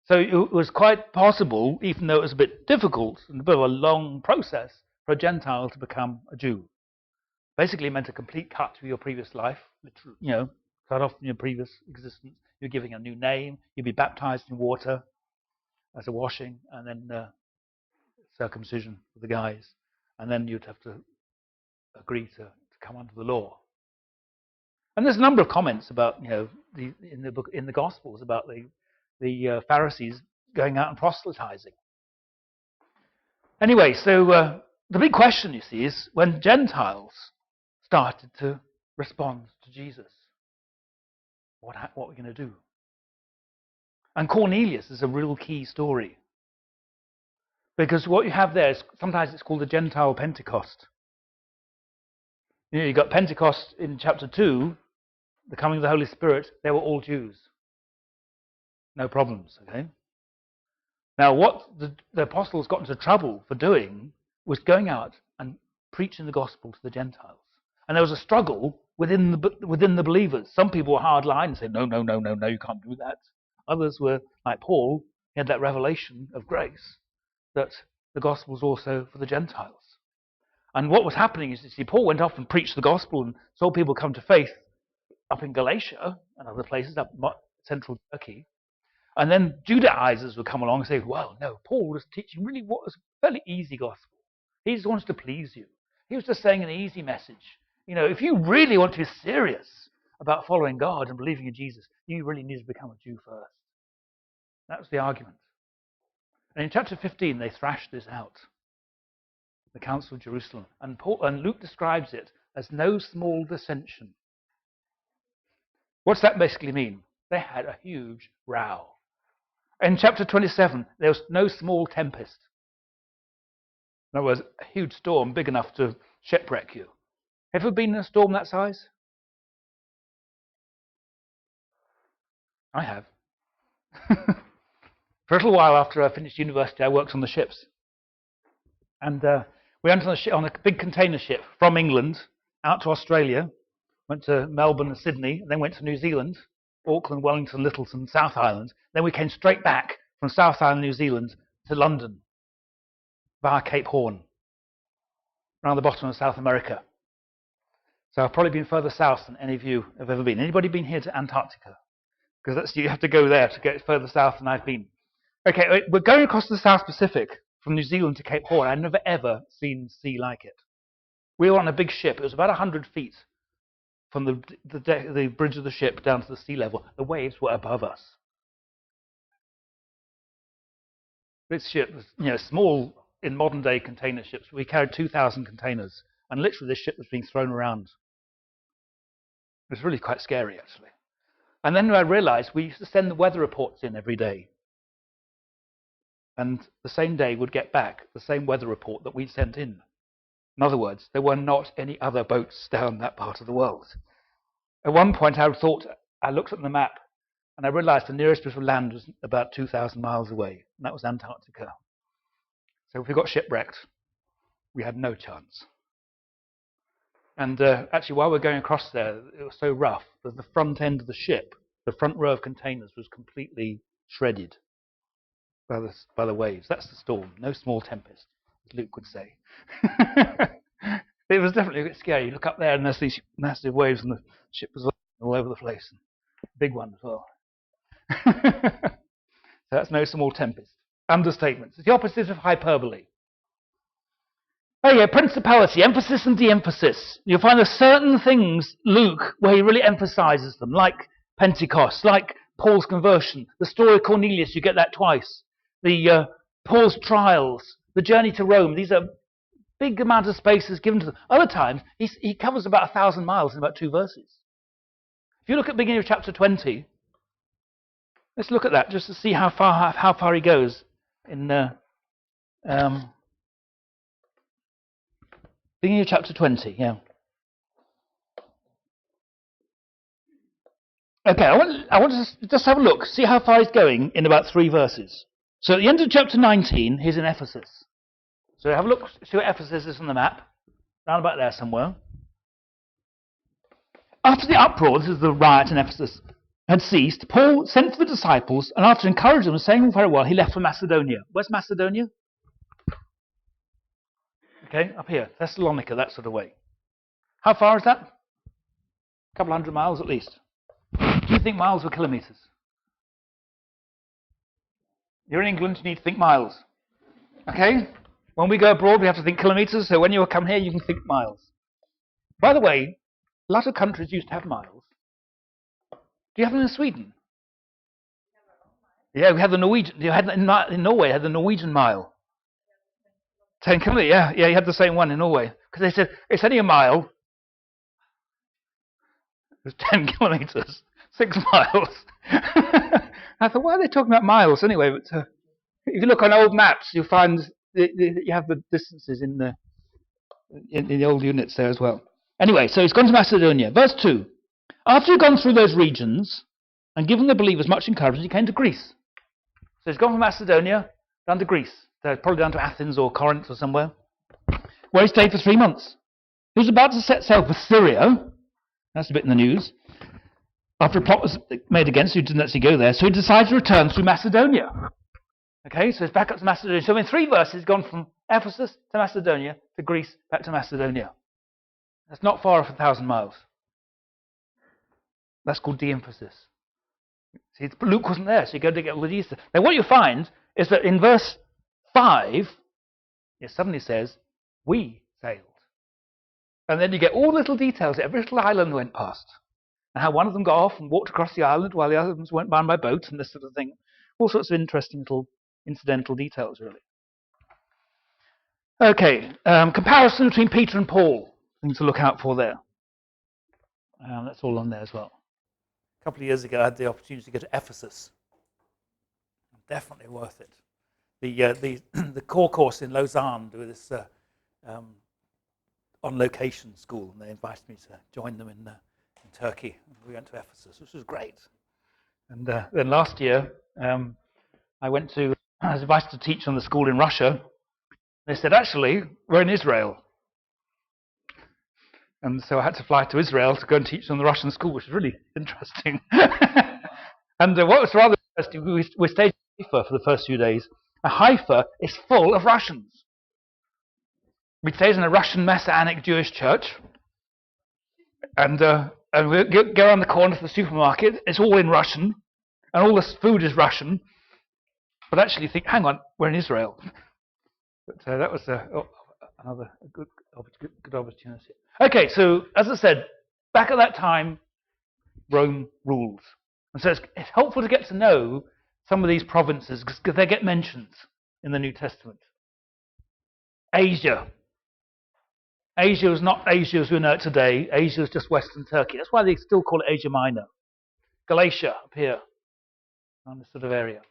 So it was quite possible, even though it was a bit difficult and a bit of a long process, for a Gentile to become a Jew. Basically, it meant a complete cut to your previous life, literally, you know, cut off from your previous existence. You're giving a new name. You'd be baptized in water as a washing, and then circumcision for the guys, and then you'd have to agree to come under the law. And there's a number of comments about, you know, in the Gospels about the Pharisees going out and proselytizing. Anyway, so the big question, you see, is when Gentiles started to respond to Jesus, what are we going to do? And Cornelius is a real key story. Because what you have there is, sometimes it's called the Gentile Pentecost. You know, you've got Pentecost in chapter 2, the coming of the Holy Spirit, they were all Jews. No problems, okay? Now, what the apostles got into trouble for doing was going out and preaching the gospel to the Gentiles. And there was a struggle within the believers. Some people were hard line and said, no, you can't do that. Others were, like Paul, he had that revelation of grace that the gospel was also for the Gentiles. And what was happening is, you see, Paul went off and preached the gospel and saw people come to faith up in Galatia and other places, up central Turkey. And then Judaizers would come along and say, well, no, Paul was teaching really what was a fairly easy gospel. He just wants to please you. He was just saying an easy message. You know, if you really want to be serious about following God and believing in Jesus, you really need to become a Jew first. That was the argument. And in chapter 15, they thrashed this out. The Council of Jerusalem. And Luke describes it as no small dissension. What's that basically mean? They had a huge row. In chapter 27, there was no small tempest. In other words, a huge storm big enough to shipwreck you. Have you ever been in a storm that size? I have. For a little while after I finished university, I worked on the ships. And we went on a big container ship from England out to Australia, went to Melbourne and Sydney, and then went to New Zealand, Auckland, Wellington, Lyttelton, South Island. Then we came straight back from South Island, New Zealand, to London via Cape Horn, around the bottom of South America. So I've probably been further south than any of you have ever been. Anybody been here to Antarctica? Because you have to go there to get further south than I've been. Okay, we're going across the South Pacific from New Zealand to Cape Horn. I've never ever seen sea like it. We were on a big ship. It was about 100 feet from the bridge of the ship down to the sea level. The waves were above us. This ship was, small in modern day container ships. We carried 2,000 containers, and literally this ship was being thrown around. It was really quite scary, actually. And then I realized we used to send the weather reports in every day. And the same day would get back the same weather report that we'd sent in. In other words, there were not any other boats down that part of the world. At one point, I looked at the map, and I realized the nearest bit of land was about 2,000 miles away, and that was Antarctica. So if we got shipwrecked, we had no chance. And actually, while we were going across there, it was so rough that the front end of the ship, the front row of containers, was completely shredded by the waves. That's the storm. No small tempest, as Luke would say. It was definitely a bit scary. You look up there and there's these massive waves and the ship was all over the place. Big one as well. So that's no small tempest. Understatement. It's the opposite of hyperbole. Oh yeah, principality, emphasis and de-emphasis. You'll find there's certain things, Luke, where he really emphasizes them, like Pentecost, like Paul's conversion, the story of Cornelius, you get that twice. The Paul's trials, the journey to Rome. These are big amount of spaces given to them. Other times, he covers about 1,000 miles in about 2 verses. If you look at the beginning of chapter 20, let's look at that just to see how far he goes in beginning of chapter 20. Yeah. Okay, I want to just have a look, see how far he's going in about 3 verses. So at the end of chapter 19, he's in Ephesus. So have a look, see what Ephesus is on the map, round about there somewhere. After the uproar, this is the riot in Ephesus, had ceased, Paul sent for the disciples, and after encouraging them, saying all very well, he left for Macedonia. Where's Macedonia? Okay, up here, Thessalonica, that sort of way. How far is that? A couple 100 miles at least. Do you think miles or kilometres? You're in England, you need to think miles. Okay? When we go abroad, we have to think kilometres, so when you come here, you can think miles. By the way, a lot of countries used to have miles. Do you have them in Sweden? Yeah, we had the Norwegian. In Norway, had the Norwegian mile. 10 kilometres, yeah, you had the same one in Norway. Because they said, it's only a mile. It was 10 kilometres, 6 miles. I thought, why are they talking about miles anyway? But if you look on old maps, you'll find you have the distances in the old units there as well. Anyway, so he's gone to Macedonia. Verse 2. After he'd gone through those regions and given the believers much encouragement, he came to Greece. So he's gone from Macedonia down to Greece. So probably down to Athens or Corinth or somewhere, where he stayed for 3 months. He was about to set sail for Syria. That's a bit in the news. After a plot was made against him, he didn't actually go there, so he decided to return through Macedonia. Okay, so he's back up to Macedonia. So in 3 verses, he's gone from Ephesus to Macedonia to Greece, back to Macedonia. That's not far off 1,000 miles. That's called de-emphasis. See, Luke wasn't there, so you go to get all the details. Now what you find is that in verse 5, it suddenly says, we sailed. And then you get all the little details, every little island went past. And how one of them got off and walked across the island while the others went by boat and this sort of thing. All sorts of interesting little incidental details, really. Okay, comparison between Peter and Paul. Things to look out for there. That's all on there as well. A couple of years ago, I had the opportunity to go to Ephesus. Definitely worth it. The core course in Lausanne do this on location school, and they invited me to join them in Turkey. We went to Ephesus, which was great. And then last year, I was invited to teach on the school in Russia. They said, actually, we're in Israel. And so I had to fly to Israel to go and teach on the Russian school, which was really interesting. And what was rather interesting, we stayed in Haifa for the first few days. Haifa is full of Russians. We stayed in a Russian Messianic Jewish church. And we go around the corner to the supermarket. It's all in Russian. And all the food is Russian. But actually you think, hang on, we're in Israel. But that was another good opportunity. Okay, so as I said, back at that time, Rome ruled. And so it's helpful to get to know some of these provinces because they get mentioned in the New Testament. Asia. Asia was not Asia as we know it today. Asia is just Western Turkey. That's why they still call it Asia Minor. Galatia up here, around this sort of area.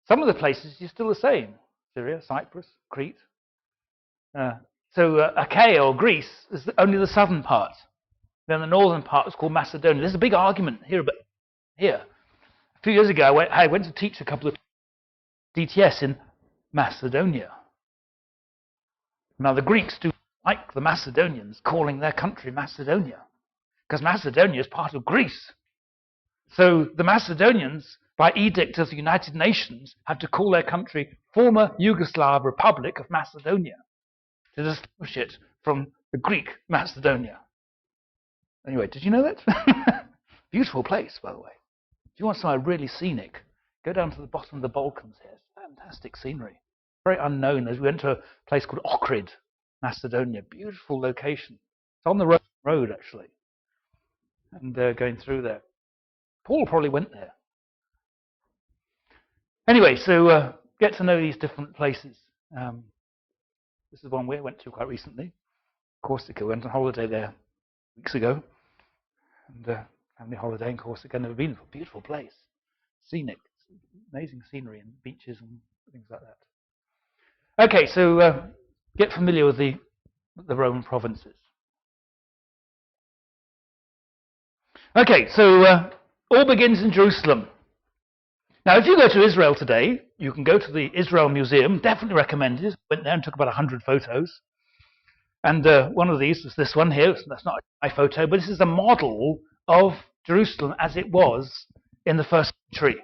Some of the places are still the same. Syria, Cyprus, Crete. So Achaia or Greece is only the southern part. Then the northern part is called Macedonia. There's a big argument here. A few years ago, I went to teach a couple of DTS in Macedonia. Now the Greeks do like the Macedonians calling their country Macedonia, because Macedonia is part of Greece. So the Macedonians, by edict of the United Nations, have to call their country former Yugoslav Republic of Macedonia to distinguish it from the Greek Macedonia. Anyway, did you know that? Beautiful place, by the way. If you want somewhere really scenic, go down to the bottom of the Balkans here. It's fantastic scenery. Very unknown. As we went to a place called Ohrid, Macedonia. Beautiful location. It's on the road, actually. And going through there. Paul probably went there. Anyway, so get to know these different places. This is one we went to quite recently. Corsica. Went on holiday there weeks ago. And family holiday in Corsica. Never been. A beautiful place. Scenic. Amazing scenery and beaches and things like that. Okay, so get familiar with the Roman provinces. Okay, so all begins in Jerusalem. Now, if you go to Israel today, you can go to the Israel Museum. Definitely recommended. Went there and took about 100 photos. And one of these was this one here. That's not my photo, but this is a model of Jerusalem as it was in the first century.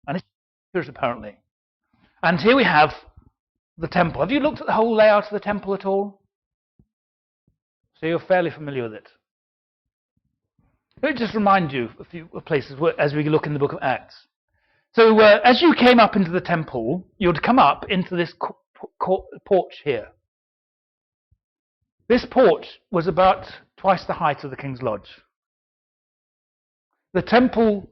And it's here apparently. And here we have the temple. Have you looked at the whole layout of the temple at all? So you're fairly familiar with it. Let me just remind you a few places as we look in the book of Acts. So as you came up into the temple, you would come up into this porch here. This porch was about twice the height of the King's Lodge. The temple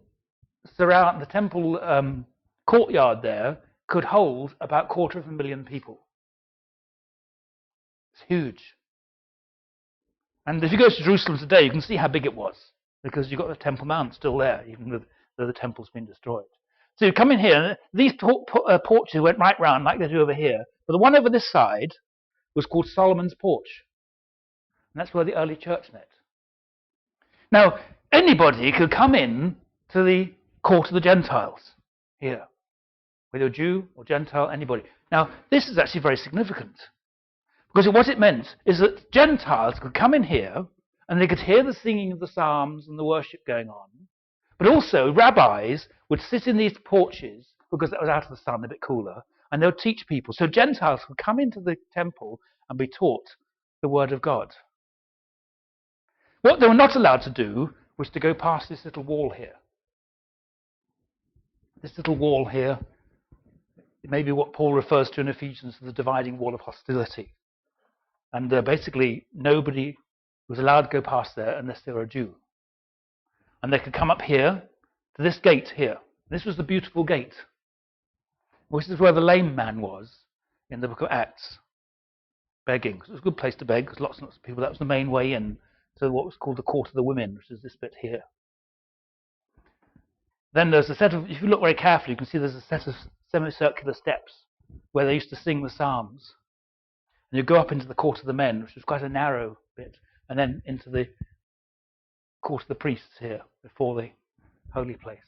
courtyard there could hold about 250,000 people. It's huge. And if you go to Jerusalem today, you can see how big it was, because you've got the Temple Mount still there, even though the temple's been destroyed. So you come in here, and these porches went right round like they do over here. But the one over this side was called Solomon's Porch. And that's where the early church met. Now, anybody could come in to the court of the Gentiles here. Whether you're Jew or Gentile, anybody. Now, this is actually very significant. Because what it meant is that Gentiles could come in here and they could hear the singing of the psalms and the worship going on. But also, rabbis would sit in these porches, because that was out of the sun, a bit cooler, and they would teach people. So Gentiles would come into the temple and be taught the word of God. What they were not allowed to do was to go past this little wall here. This little wall here, it may be what Paul refers to in Ephesians as the dividing wall of hostility. And basically, nobody was allowed to go past there unless they were a Jew. And they could come up here to this gate here. This was the beautiful gate This is where the lame man was in the book of Acts, begging. It was a good place to beg, because lots and lots of people, that was the main way in to what was called the court of the women, which is this bit here. Then there's a set of, if you look very carefully, you can see there's a set of semicircular steps where they used to sing the Psalms. And you go up into the court of the men, which was quite a narrow bit, and then into the court of the priests here, before the holy place.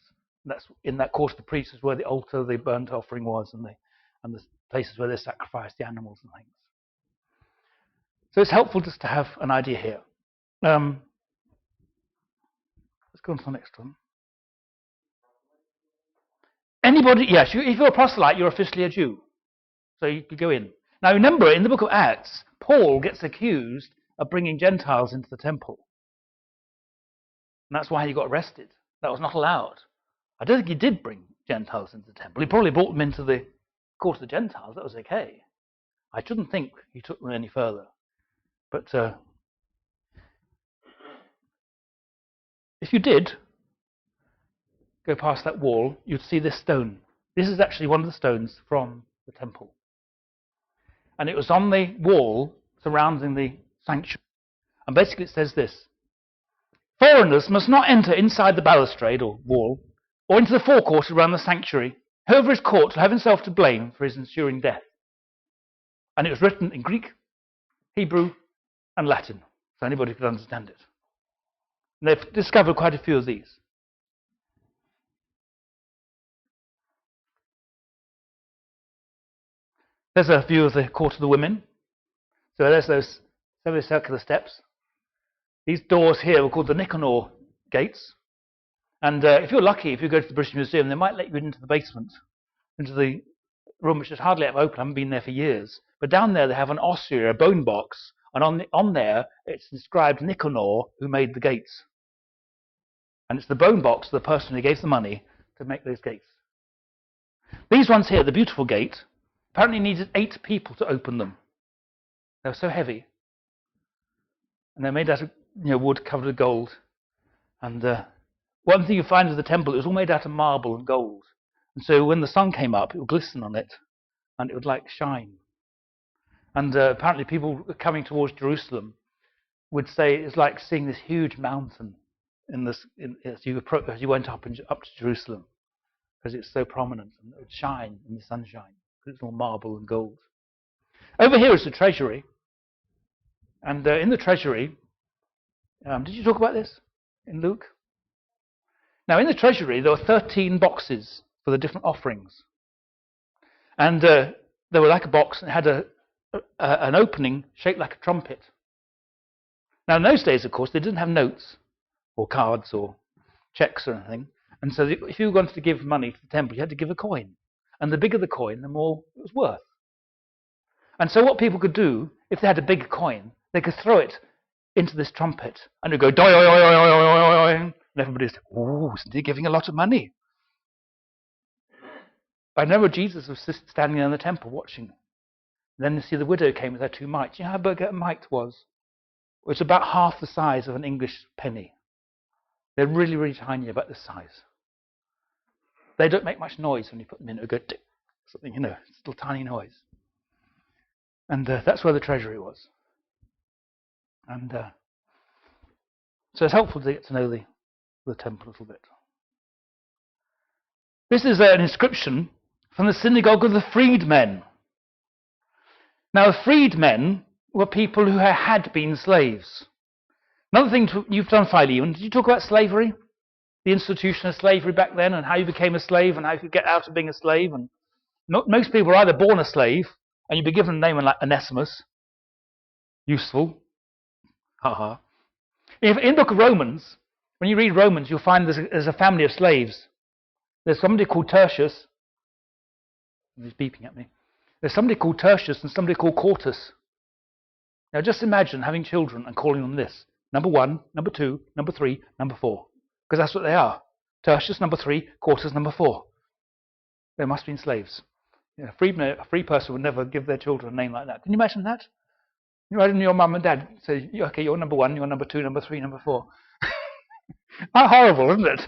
And that's in that court of the priests is where the altar, the burnt offering was, and the places where they sacrificed the animals and things. So it's helpful just to have an idea here. Let's go on to the next one. Anybody, yes, if you're a proselyte, you're officially a Jew. So you could go in. Now remember, in the book of Acts, Paul gets accused of bringing Gentiles into the temple. And that's why he got arrested. That was not allowed. I don't think he did bring Gentiles into the temple. He probably brought them into the court of the Gentiles. That was okay. I shouldn't think he took them any further. But if you did go past that wall, you'd see this stone. This is actually one of the stones from the temple. And it was on the wall surrounding the sanctuary. And basically it says this: foreigners must not enter inside the balustrade or wall or into the forecourt around the sanctuary. Whoever is caught will have himself to blame for his ensuing death. And it was written in Greek, Hebrew, and Latin, so anybody could understand it. And they've discovered quite a few of these. There's a view of the court of the women. So there's those semicircular steps. These doors here were called the Nicanor gates. And if you're lucky, if you go to the British Museum, they might let you into the basement, into the room which is hardly ever open. I haven't been there for years. But down there they have an ossuary, a bone box, and on there it's inscribed Nicanor, who made the gates. And it's the bone box of the person who gave the money to make those gates. These ones here, the beautiful gate, apparently needed 8 people to open them. They were so heavy. And they're made out of wood covered with gold. And one thing you find with the temple, it was all made out of marble and gold. And so when the sun came up, it would glisten on it, and it would like shine. And apparently people coming towards Jerusalem would say it's like seeing this huge mountain as you went up to Jerusalem, because it's so prominent, and it would shine in the sunshine, because it's all marble and gold. Over here is the treasury. And in the treasury, did you talk about this in Luke? Now, in the treasury, there were 13 boxes for the different offerings. And they were like a box, and it had an opening shaped like a trumpet. Now, in those days, of course, they didn't have notes or cards or checks or anything. And so if you wanted to give money to the temple, you had to give a coin. And the bigger the coin, the more it was worth. And so what people could do, if they had a big coin, they could throw it into this trumpet, and it would go, and everybody would say, oh, isn't he giving a lot of money? I remember Jesus was standing in the temple watching. And then you see the widow came with her 2 mites. You know how big a mite was? It was about half the size of an English penny. They're really, really tiny, about this size. They don't make much noise when you put them in. It would go tick, something, still tiny noise. And that's where the treasury was. And so it's helpful to get to know the temple a little bit. This is an inscription from the synagogue of the freedmen. Now, the freedmen were people who had been slaves. Another thing you've done, Philemon, did you talk about slavery? The institution of slavery back then, and how you became a slave, and how you could get out of being a slave. And most people were either born a slave, and you'd be given a name like Onesimus. Useful. Ha. In the book of Romans, when you read Romans, you'll find there's a family of slaves. There's somebody called Tertius. He's beeping at me. There's somebody called Tertius and somebody called Quartus. Now just imagine having children and calling them this. Number 1, number 2, number 3, number 4. Because that's what they are. Tertius, number 3, Quartus, number 4. They must have been slaves. A free person would never give their children a name like that. Can you imagine that? You imagine your mum and dad say, okay, you're number 1, you're number 2, number 3, number 4. How horrible, isn't it?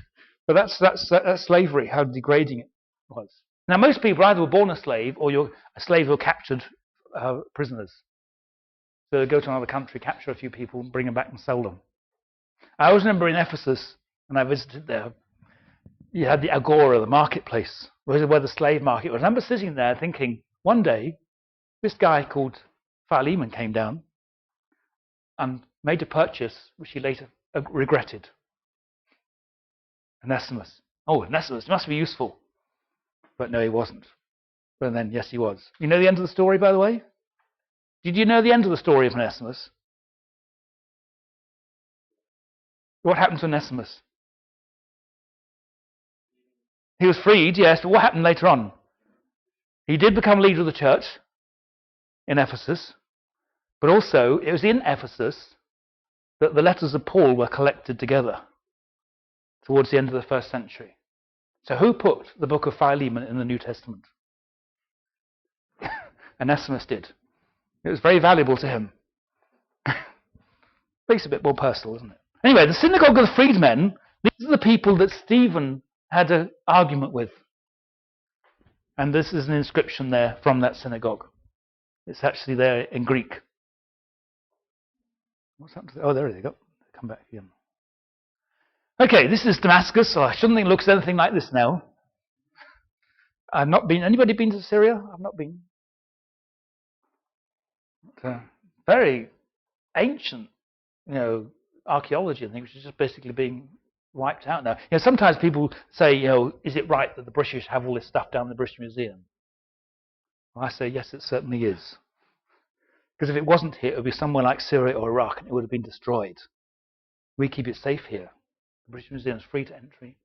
But that's slavery, how degrading it was. Now, most people either were born a slave or you're a slave who are captured prisoners. So they go to another country, capture a few people, bring them back and sell them. I always remember in Ephesus, when I visited there, you had the agora, the marketplace, where the slave market was. I remember sitting there thinking, one day, this guy called Philemon came down and made a purchase which he later regretted. Onesimus. Oh, Onesimus, must be useful. But no, he wasn't. But then, yes, he was. You know the end of the story, by the way? Did you know the end of the story of Onesimus? What happened to Onesimus? He was freed, yes, but what happened later on? He did become leader of the church in Ephesus, but also it was in Ephesus that the letters of Paul were collected together towards the end of the first century. So who put the book of Philemon in the New Testament? Onesimus did. It was very valuable to him. Makes it a bit more personal, isn't it? Anyway, the synagogue of the freedmen, these are the people that Stephen had an argument with. And this is an inscription there from that synagogue. It's actually there in Greek. What's happened to that? Oh, there they go. Come back again. Okay, this is Damascus. Oh, I shouldn't think it looks anything like this now. I've not been. Anybody been to Syria? I've not been. Very ancient, archaeology, I think, which is just basically being wiped out now. Sometimes people say, is it right that the British have all this stuff down in the British Museum? Well, I say, yes, it certainly is. Because if it wasn't here, it would be somewhere like Syria or Iraq, and it would have been destroyed. We keep it safe here. The British Museum is free to entry.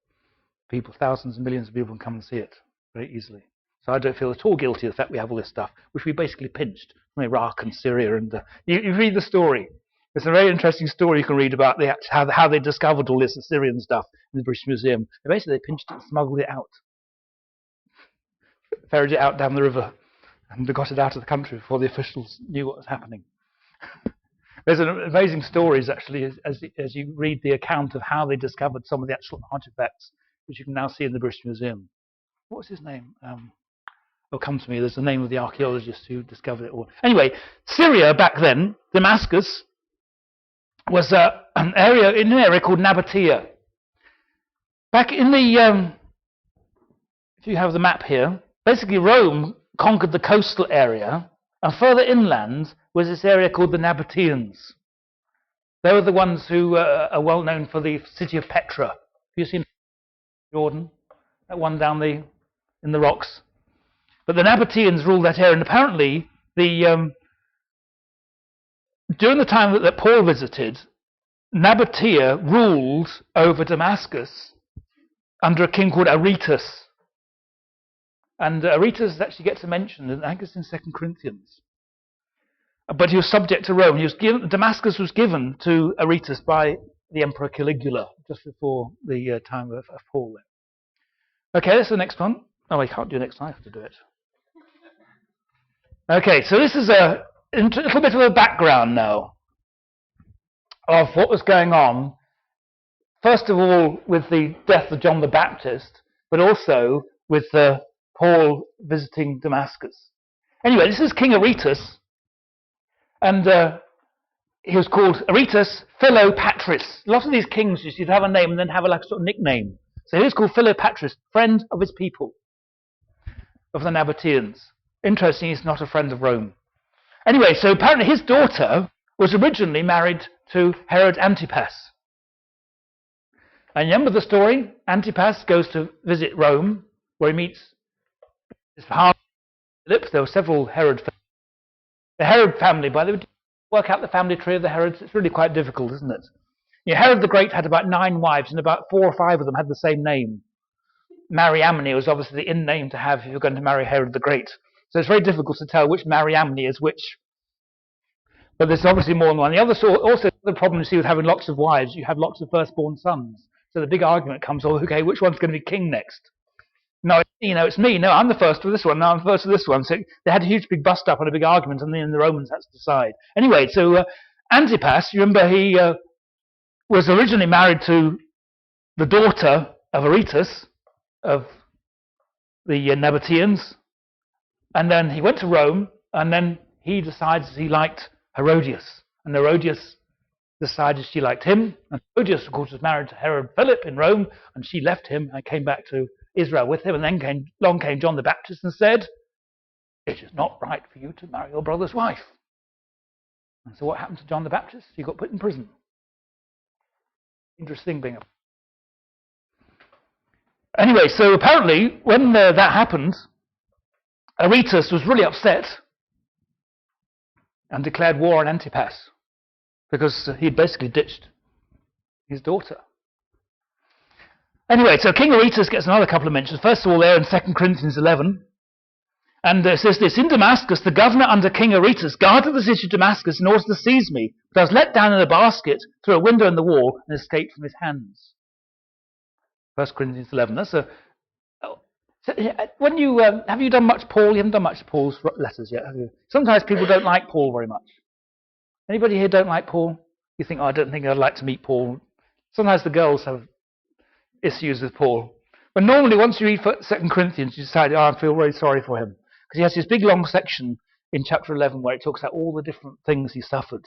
People, thousands and millions of people can come and see it very easily. So I don't feel at all guilty of the fact we have all this stuff, which we basically pinched from Iraq and Syria. And you read the story. There's a very interesting story you can read about how they discovered all this Assyrian stuff in the British Museum. And basically, they pinched it and smuggled it out. Ferried it out down the river and got it out of the country before the officials knew what was happening. There's an amazing stories, actually, as you read the account of how they discovered some of the actual artifacts, which you can now see in the British Museum. What was his name? It'll come to me. There's the name of the archaeologist who discovered it all. Anyway, Syria back then, Damascus, was an area called Nabatea. Back in the, if you have the map here, basically Rome conquered the coastal area, and further inland was this area called the Nabateans. They were the ones who are well known for the city of Petra. Have you seen Jordan? That one down in the rocks. But the Nabateans ruled that area, and apparently during the time that Paul visited, Nabatea ruled over Damascus under a king called Aretas. And Aretas actually gets mentioned, I think it's in 2 Corinthians. But he was subject to Rome. Damascus was given to Aretas by the Emperor Caligula just before the time of Paul. Okay, that's the next one. Oh, I can't do the next one. I have to do it. Okay, so this is a little bit of a background now of what was going on. First of all, with the death of John the Baptist, but also with Paul visiting Damascus. Anyway, this is King Aretas, and he was called Aretas Philopatris. A lot of these kings used to have a name and then have a sort of nickname. So he was called Philopatris, friend of his people, of the Nabateans. Interesting, he's not a friend of Rome. Anyway, so apparently his daughter was originally married to Herod Antipas. And you remember the story? Antipas goes to visit Rome, where he meets his father, Philip. There were several Herod families. The Herod family, by the way, work out the family tree of the Herods. It's really quite difficult, isn't it? Herod the Great had about 9 wives, and about 4 or 5 of them had the same name. Mariamne was obviously the in name to have if you're going to marry Herod the Great. So it's very difficult to tell which Mariamne is which. But there's obviously more than one. Also, the problem you see with having lots of wives, you have lots of firstborn sons. So the big argument comes, okay, which one's going to be king next? No, it's me. No, I'm the first of this one. No, I'm the first of this one. So they had a huge big bust up and a big argument, and then the Romans had to decide. Anyway, so Antipas, you remember he was originally married to the daughter of Aretas, of the Nabateans, and then he went to Rome, and then he decides he liked Herodias, and Herodias decided she liked him, and Herodias, of course, was married to Herod Philip in Rome, and she left him and came back to Israel with him, and then along came John the Baptist and said, "It is not right for you to marry your brother's wife." And so what happened to John the Baptist? He got put in prison. Interesting thing. Anyway, so apparently when that happened, Aretas was really upset and declared war on Antipas because he'd basically ditched his daughter. Anyway, so King Aretas gets another couple of mentions. First of all, there in 2 Corinthians 11. And it says this, "In Damascus, the governor under King Aretas guarded the city of Damascus in order to seize me, but I was let down in a basket through a window in the wall and escaped from his hands." 1 Corinthians 11. That's a... When you have you done much Paul? You haven't done much Paul's letters yet, have you? Sometimes people don't like Paul very much. Anybody here don't like Paul? You think, "Oh, I don't think I'd like to meet Paul." Sometimes the girls have issues with Paul. But normally, once you read 2 Corinthians, you decide, "Oh, I feel very sorry for him." Because he has this big long section in chapter 11 where it talks about all the different things he suffered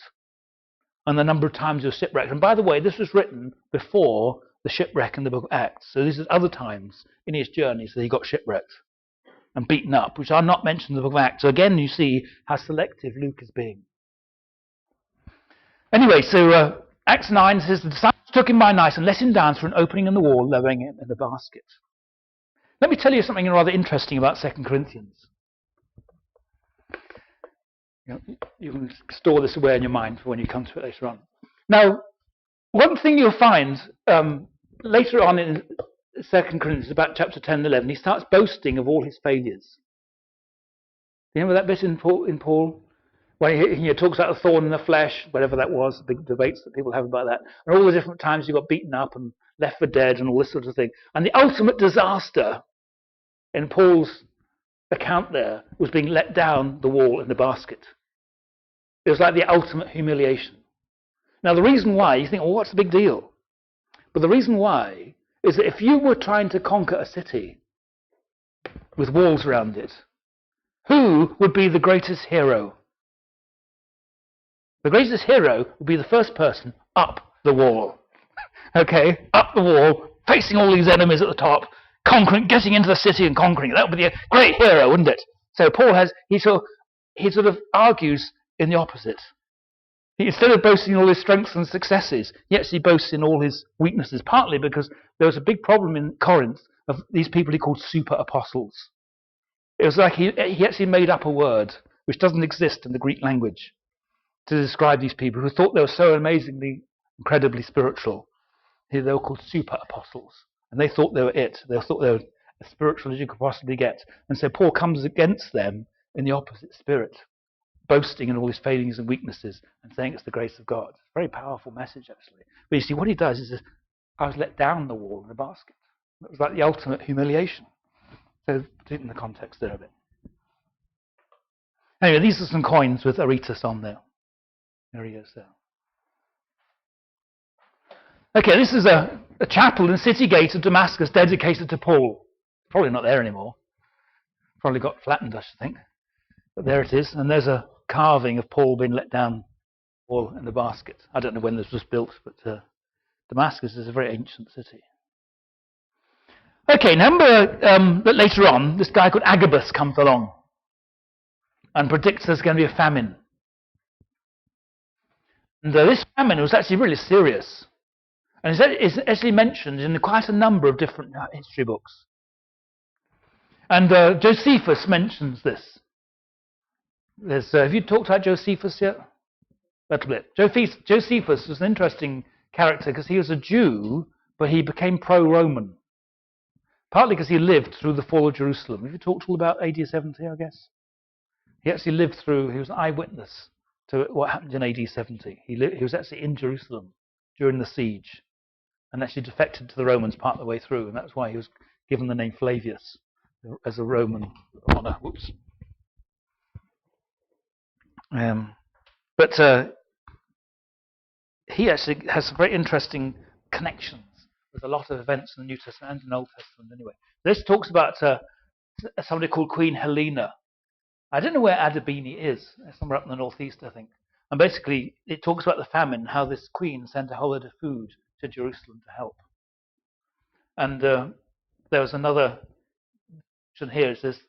and the number of times he was shipwrecked. And by the way, this was written before the shipwreck in the book of Acts. So these are other times in his journeys that he got shipwrecked and beaten up, which are not mentioned in the book of Acts. So again, you see how selective Luke is being. Anyway, so Acts 9 says, "The disciples took him by night and let him down through an opening in the wall, lowering him in the basket." Let me tell you something rather interesting about 2 Corinthians. You can store this away in your mind for when you come to it later on. Now, one thing you'll find later on in 2 Corinthians, about chapter 10 and 11, he starts boasting of all his failures. You remember that bit in Paul? When he talks about a thorn in the flesh, whatever that was, big debates that people have about that, and all the different times he got beaten up and left for dead and all this sort of thing. And the ultimate disaster in Paul's account there was being let down the wall in the basket. It was like the ultimate humiliation. Now, the reason why, you think, "Well, what's the big deal?" But the reason why is that if you were trying to conquer a city with walls around it, who would be the greatest hero? The greatest hero would be the first person up the wall. Okay, up the wall, facing all these enemies at the top, conquering, getting into the city and conquering it. That would be a great hero, wouldn't it? So Paul he sort of argues in the opposite. Instead of boasting in all his strengths and successes, he actually boasts in all his weaknesses, partly because there was a big problem in Corinth of these people he called super apostles. It was like he actually made up a word which doesn't exist in the Greek language to describe these people who thought they were so amazingly, incredibly spiritual. They were called super apostles, and they thought they were it. They thought they were as spiritual as you could possibly get. And so Paul comes against them in the opposite spirit, boasting in all his failings and weaknesses and saying it's the grace of God. It's a very powerful message, actually. But you see, what he does is, "I was let down the wall in a basket." It was like the ultimate humiliation. So put it in the context there a bit. Anyway, these are some coins with Aretas on there. There he is there. Okay, this is a chapel in the city gate of Damascus dedicated to Paul. Probably not there anymore. Probably got flattened, I should think. But there it is. And there's a carving of Paul being let down all in the basket. I don't know when this was built, but Damascus is a very ancient city. Okay, remember that later on, this guy called Agabus comes along and predicts there's going to be a famine. And this famine was actually really serious. And it's actually mentioned in quite a number of different history books. And Josephus mentions this. Have you talked about Josephus yet? A little bit. Josephus was an interesting character because he was a Jew, but he became pro-Roman. Partly because he lived through the fall of Jerusalem. Have you talked all about AD 70, I guess? He actually lived through, he was an eyewitness to what happened in AD 70. He was actually in Jerusalem during the siege and actually defected to the Romans part of the way through, and that's why he was given the name Flavius as a Roman honor. Whoops. But he actually has some very interesting connections with a lot of events in the New Testament and in the Old Testament anyway. This talks about somebody called Queen Helena. I don't know where Adabini is. It's somewhere up in the northeast, I think. And basically, it talks about the famine, how this queen sent a whole load of food to Jerusalem to help. And there was another here. It says,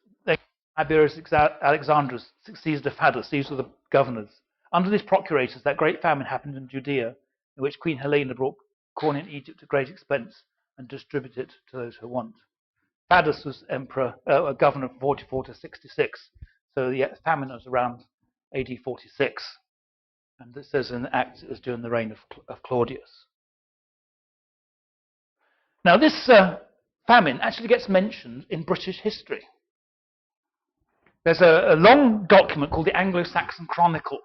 Tiberius Alexandrus succeeded Fadus. These were the governors. Under these procurators, that great famine happened in Judea, in which Queen Helena brought corn in Egypt at great expense and distributed it to those who want. Fadus was a governor from 44 to 66, so the famine was around AD 46. And it says in the Acts it was during the reign of Claudius. Now this famine actually gets mentioned in British history. There's a long document called the Anglo-Saxon Chronicle.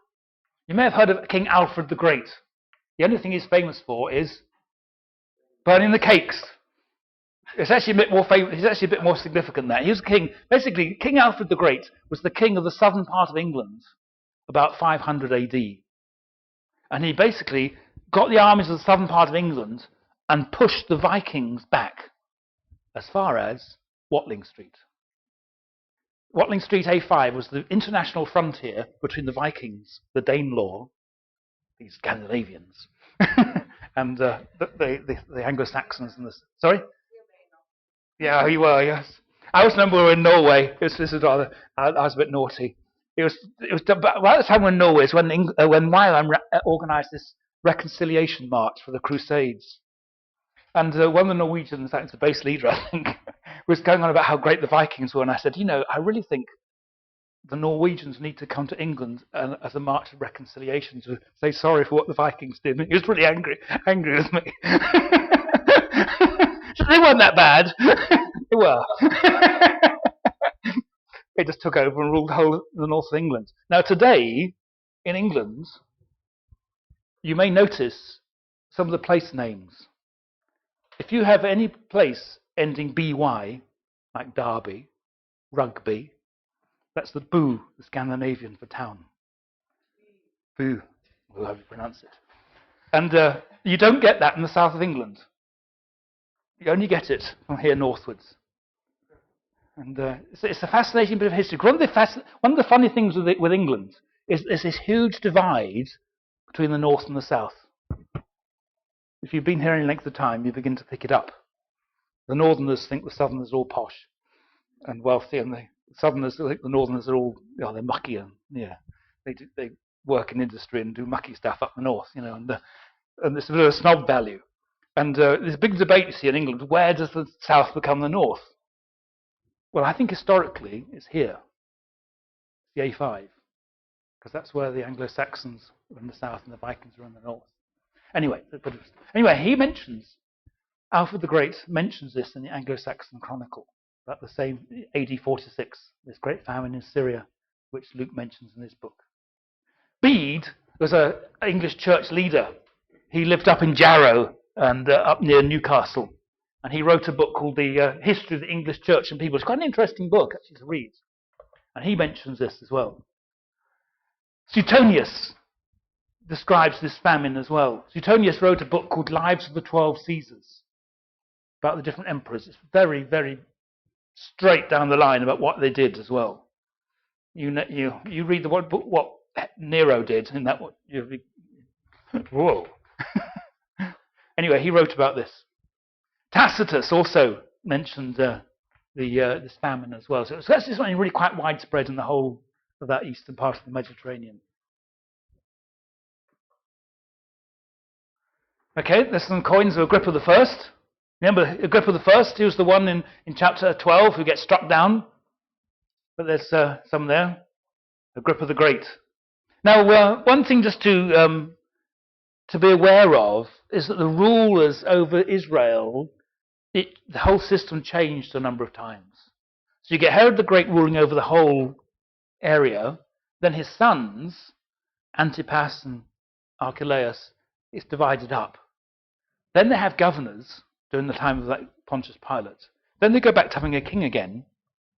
You may have heard of King Alfred the Great. The only thing he's famous for is burning the cakes. It's actually a bit more famous. He's actually a bit more significant than that. He was king. Basically, King Alfred the Great was the king of the southern part of England about 500 AD. And he basically got the armies of the southern part of England and pushed the Vikings back as far as Watling Street. Watling Street A5 was the international frontier between the Vikings, the Danelaw, these Scandinavians, and the Anglo-Saxons. And sorry? Yeah, you were, yes. I always remember we were in Norway. I was a bit naughty. It was right at the time we were in Norway is when Weiland organised this reconciliation march for the Crusades. And one of the Norwegians, that was the base leader, I think, was going on about how great the Vikings were. And I said, I really think the Norwegians need to come to England as a march of reconciliation to say sorry for what the Vikings did. And he was really angry with me. So they weren't that bad. They were. They just took over and ruled the whole of the north of England. Now today, in England, you may notice some of the place names. If you have any place ending BY, like Derby, Rugby, that's the boo, the Scandinavian for town. Boo, however you pronounce it. And you don't get that in the south of England. You only get it from here northwards. And it's a fascinating bit of history. One of the funny things with England is there's this huge divide between the north and the south. If you've been here any length of time, you begin to pick it up. The northerners think the southerners are all posh and wealthy, and the southerners think the northerners are all, they're mucky and they work in industry and do mucky stuff up the north, and there's a bit of a snob value. And there's a big debate you see in England: where does the south become the north? Well, I think historically it's here, the A5, because that's where the Anglo-Saxons were in the south and the Vikings were in the north. Anyway, he mentions, Alfred the Great mentions this in the Anglo-Saxon Chronicle, about the same AD 46, this great famine in Syria, which Luke mentions in his book. Bede was an English church leader. He lived up in Jarrow and up near Newcastle. And he wrote a book called The History of the English Church and People. It's quite an interesting book, actually, to read. And he mentions this as well. Suetonius describes this famine as well. Suetonius wrote a book called Lives of the 12 Caesars, about the different emperors. It's very, very straight down the line about what they did as well. You read what Nero did, and that whoa. Anyway, he wrote about this. Tacitus also mentioned this famine as well. So it's actually something really quite widespread in the whole of that eastern part of the Mediterranean. Okay, there's some coins of Agrippa I. Remember, Agrippa I, he was the one in chapter 12 who gets struck down. But there's some there. Agrippa the Great. Now, one thing just to be aware of is that the rulers over Israel, the whole system changed a number of times. So you get Herod the Great ruling over the whole area. Then his sons, Antipas and Archelaus, it's divided up. Then they have governors during the time of Pontius Pilate. Then they go back to having a king again,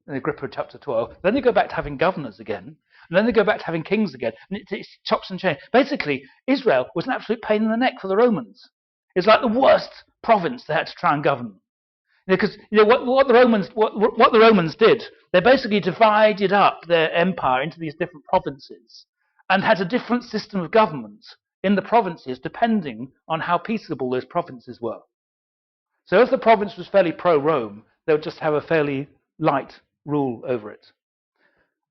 in Agrippa chapter 12. Then they go back to having governors again. And then they go back to having kings again. And it chops and changes. Basically, Israel was an absolute pain in the neck for the Romans. It's like the worst province they had to try and govern. Because what the Romans did, they basically divided up their empire into these different provinces and had a different system of government in the provinces depending on how peaceable those provinces were. So if the province was fairly pro-Rome, they would just have a fairly light rule over it.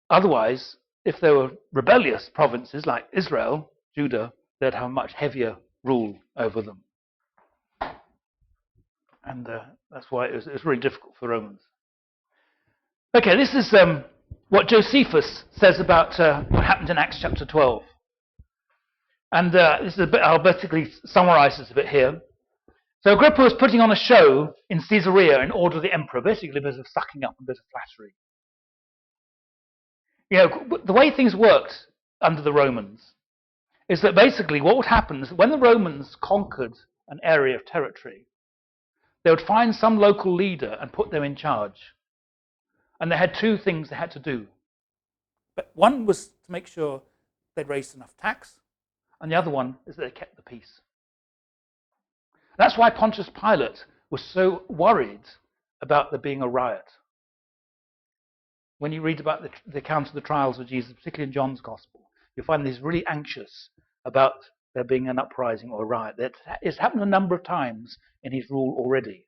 Otherwise, if there were rebellious provinces like Israel, Judah, they'd have a much heavier rule over them. And that's why it was really difficult for the Romans. Okay, this is what Josephus says about what happened in Acts chapter 12. And this is a bit, I'll basically summarize this a bit here. So Agrippa was putting on a show in Caesarea in order of the emperor, basically a bit of sucking up, a bit of flattery. The way things worked under the Romans is that basically what would happen is that when the Romans conquered an area of territory, they would find some local leader and put them in charge. And they had two things they had to do. But one was to make sure they'd raised enough tax, and the other one is that they kept the peace. That's why Pontius Pilate was so worried about there being a riot. When you read about the account of the trials of Jesus, particularly in John's Gospel, you'll find he's really anxious about there being an uprising or a riot. It's happened a number of times in his rule already.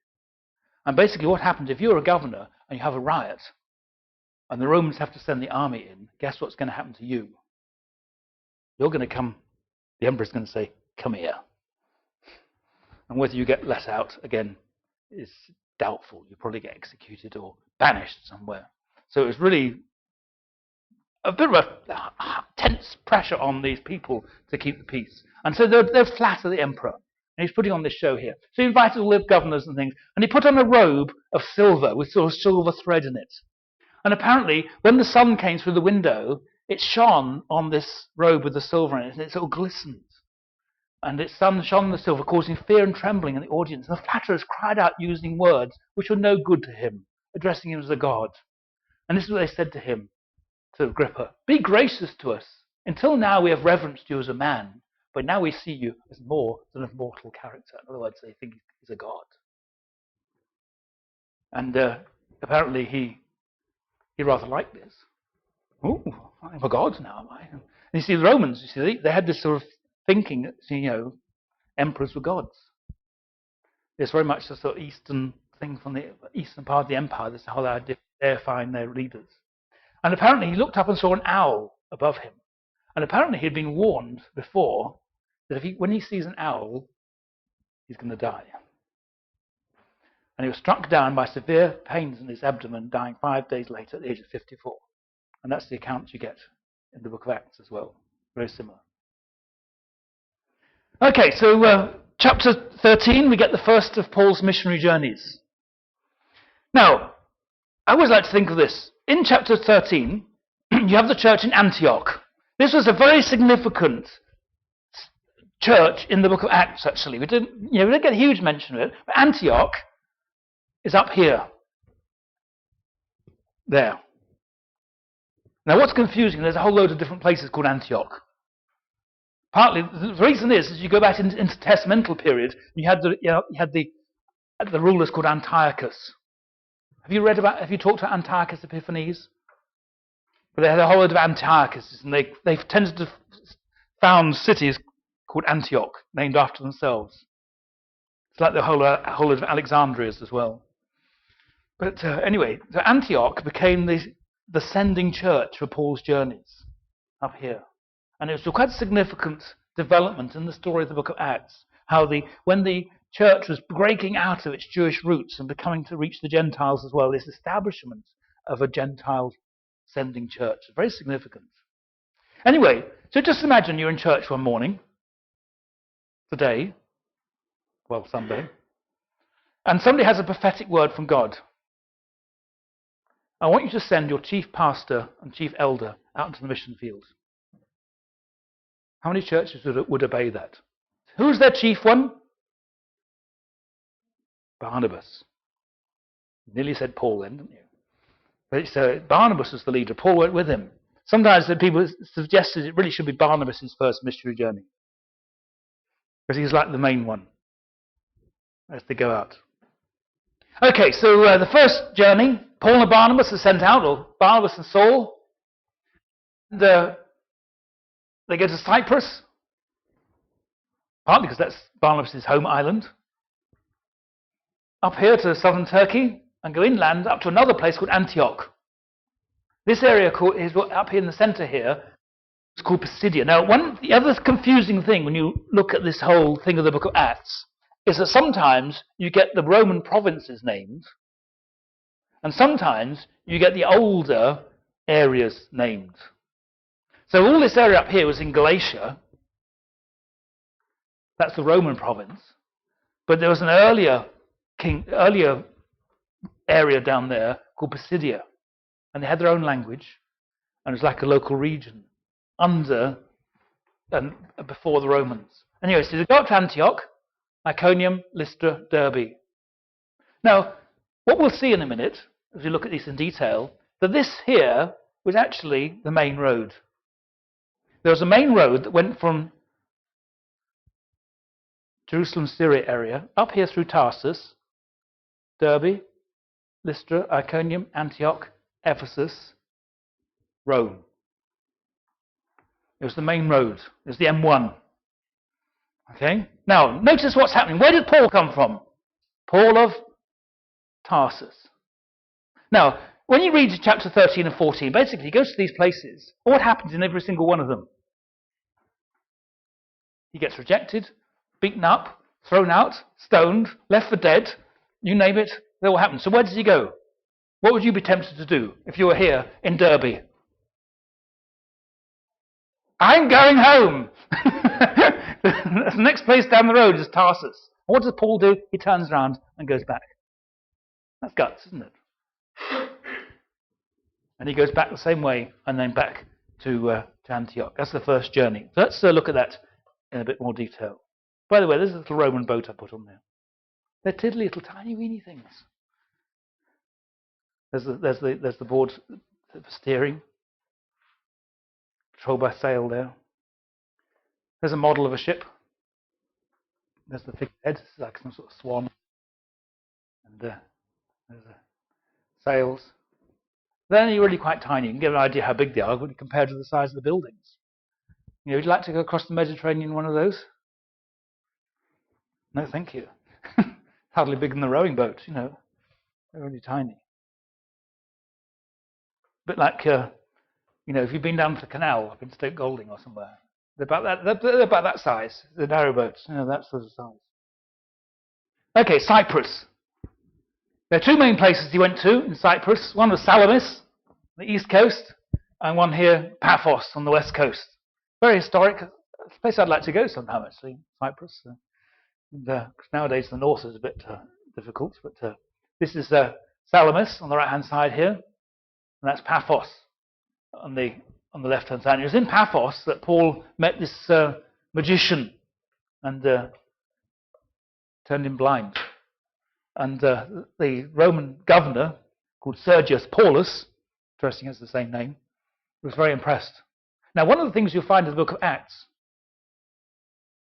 And basically what happens if you're a governor and you have a riot and the Romans have to send the army in, guess what's going to happen to you? You're going to come, the emperor's going to say, come here. And whether you get let out, again, is doubtful. You'll probably get executed or banished somewhere. So it was really a bit of a tense pressure on these people to keep the peace. And so they're flat of the emperor. And he's putting on this show here. So he invited all the governors and things. And he put on a robe of silver with sort of silver thread in it. And apparently, when the sun came through the window, it shone on this robe with the silver in it. And it sort of glistened. And its sun shone on the silver, causing fear and trembling in the audience. And the flatterers cried out using words which were no good to him, addressing him as a god. And this is what they said to him, to Agrippa. Be gracious to us. Until now we have reverenced you as a man, but now we see you as more than of mortal character. In other words, they think he's a god. And apparently he rather liked this. Oh, I'm a god now, am I? And you see, the Romans, they had this sort of thinking that, emperors were gods. It's very much a sort of Eastern thing from the eastern part of the empire. That's how they deifying their leaders. And apparently he looked up and saw an owl above him. And apparently he had been warned before that when he sees an owl, he's going to die. And he was struck down by severe pains in his abdomen, dying 5 days later at the age of 54. And that's the account you get in the book of Acts as well. Very similar. Okay, so chapter 13, we get the first of Paul's missionary journeys. Now, I always like to think of this. In chapter 13, you have the church in Antioch. This was a very significant church in the book of Acts, actually. We didn't get a huge mention of it, but Antioch is up here. There. Now, what's confusing, there's a whole load of different places called Antioch. Partly, the reason is you go back into testamental period, you had the rulers called Antiochus. Have you talked to Antiochus Epiphanes? But they had a whole load of Antiochuses, and they tended to found cities called Antioch, named after themselves. It's like the whole load of Alexandrias as well. But anyway, so Antioch became the sending church for Paul's journeys up here. And it was quite a significant development in the story of the book of Acts, how when the church was breaking out of its Jewish roots and becoming to reach the Gentiles as well, this establishment of a Gentile sending church. Very significant. Anyway, so just imagine you're in church one morning, today, Sunday, and somebody has a prophetic word from God. I want you to send your chief pastor and chief elder out into the mission field. How many churches would obey that? Who's their chief one? Barnabas. You nearly said Paul then, didn't you? But Barnabas was the leader. Paul went with him. Sometimes people suggested it really should be Barnabas' first missionary journey, because he's like the main one as they go out. Okay, so the first journey, Paul and Barnabas are sent out, or Barnabas and Saul. And, they go to Cyprus, partly because that's Barnabas' home island. Up here to southern Turkey, and go inland up to another place called Antioch. This area is up here in the centre here. It's called Pisidia. Now, the other confusing thing when you look at this whole thing of the book of Acts is that sometimes you get the Roman provinces named, and sometimes you get the older areas named. So all this area up here was in Galatia. That's the Roman province. But there was an earlier area down there called Pisidia, and they had their own language, and it was like a local region under and before the Romans. Anyway, so they go up to Antioch, Iconium, Lystra, Derbe. Now, what we'll see in a minute, as we look at this in detail, that this here was actually the main road. There was a main road that went from Jerusalem, Syria area, up here through Tarsus, Derbe, Lystra, Iconium, Antioch, Ephesus, Rome. It was the main road. It was the M1. Okay? Now, notice what's happening. Where did Paul come from? Paul of Tarsus. Now, when you read chapter 13 and 14, basically he goes to these places. What happens in every single one of them? He gets rejected, beaten up, thrown out, stoned, left for dead. You name it, that will happen. So where does he go? What would you be tempted to do if you were here in Derbe? I'm going home. The next place down the road is Tarsus. What does Paul do? He turns around and goes back. That's guts, isn't it? And he goes back the same way and then back to Antioch. That's the first journey. So let's look at that in a bit more detail. By the way, there's a little Roman boat I put on there. They're tiddly little tiny weeny things. There's the board for steering, controlled by sail there. There's a model of a ship. There's the figurehead, it's like some sort of swan. And there's the sails. They're only really quite tiny. You can get an idea how big they are compared to the size of the buildings. You know, would you like to go across the Mediterranean in one of those? No, thank you. Hardly bigger than the rowing boat, you know. They're really tiny. A bit like, you know, if you've been down to the canal up in Stoke Golding or somewhere, they're about that size. The narrow boats, you know, that sort of size. Okay, Cyprus. There are two main places he went to in Cyprus. One was Salamis, the east coast, and one here, Paphos, on the west coast. Very historic. It's a place I'd like to go sometime, actually, Cyprus. Nowadays the north is a bit difficult, but this is Salamis on the right-hand side here, and that's Paphos on the left-hand side. It was in Paphos that Paul met this magician and turned him blind. And the Roman governor, called Sergius Paulus, interesting, has the same name, was very impressed. Now, one of the things you'll find in the book of Acts,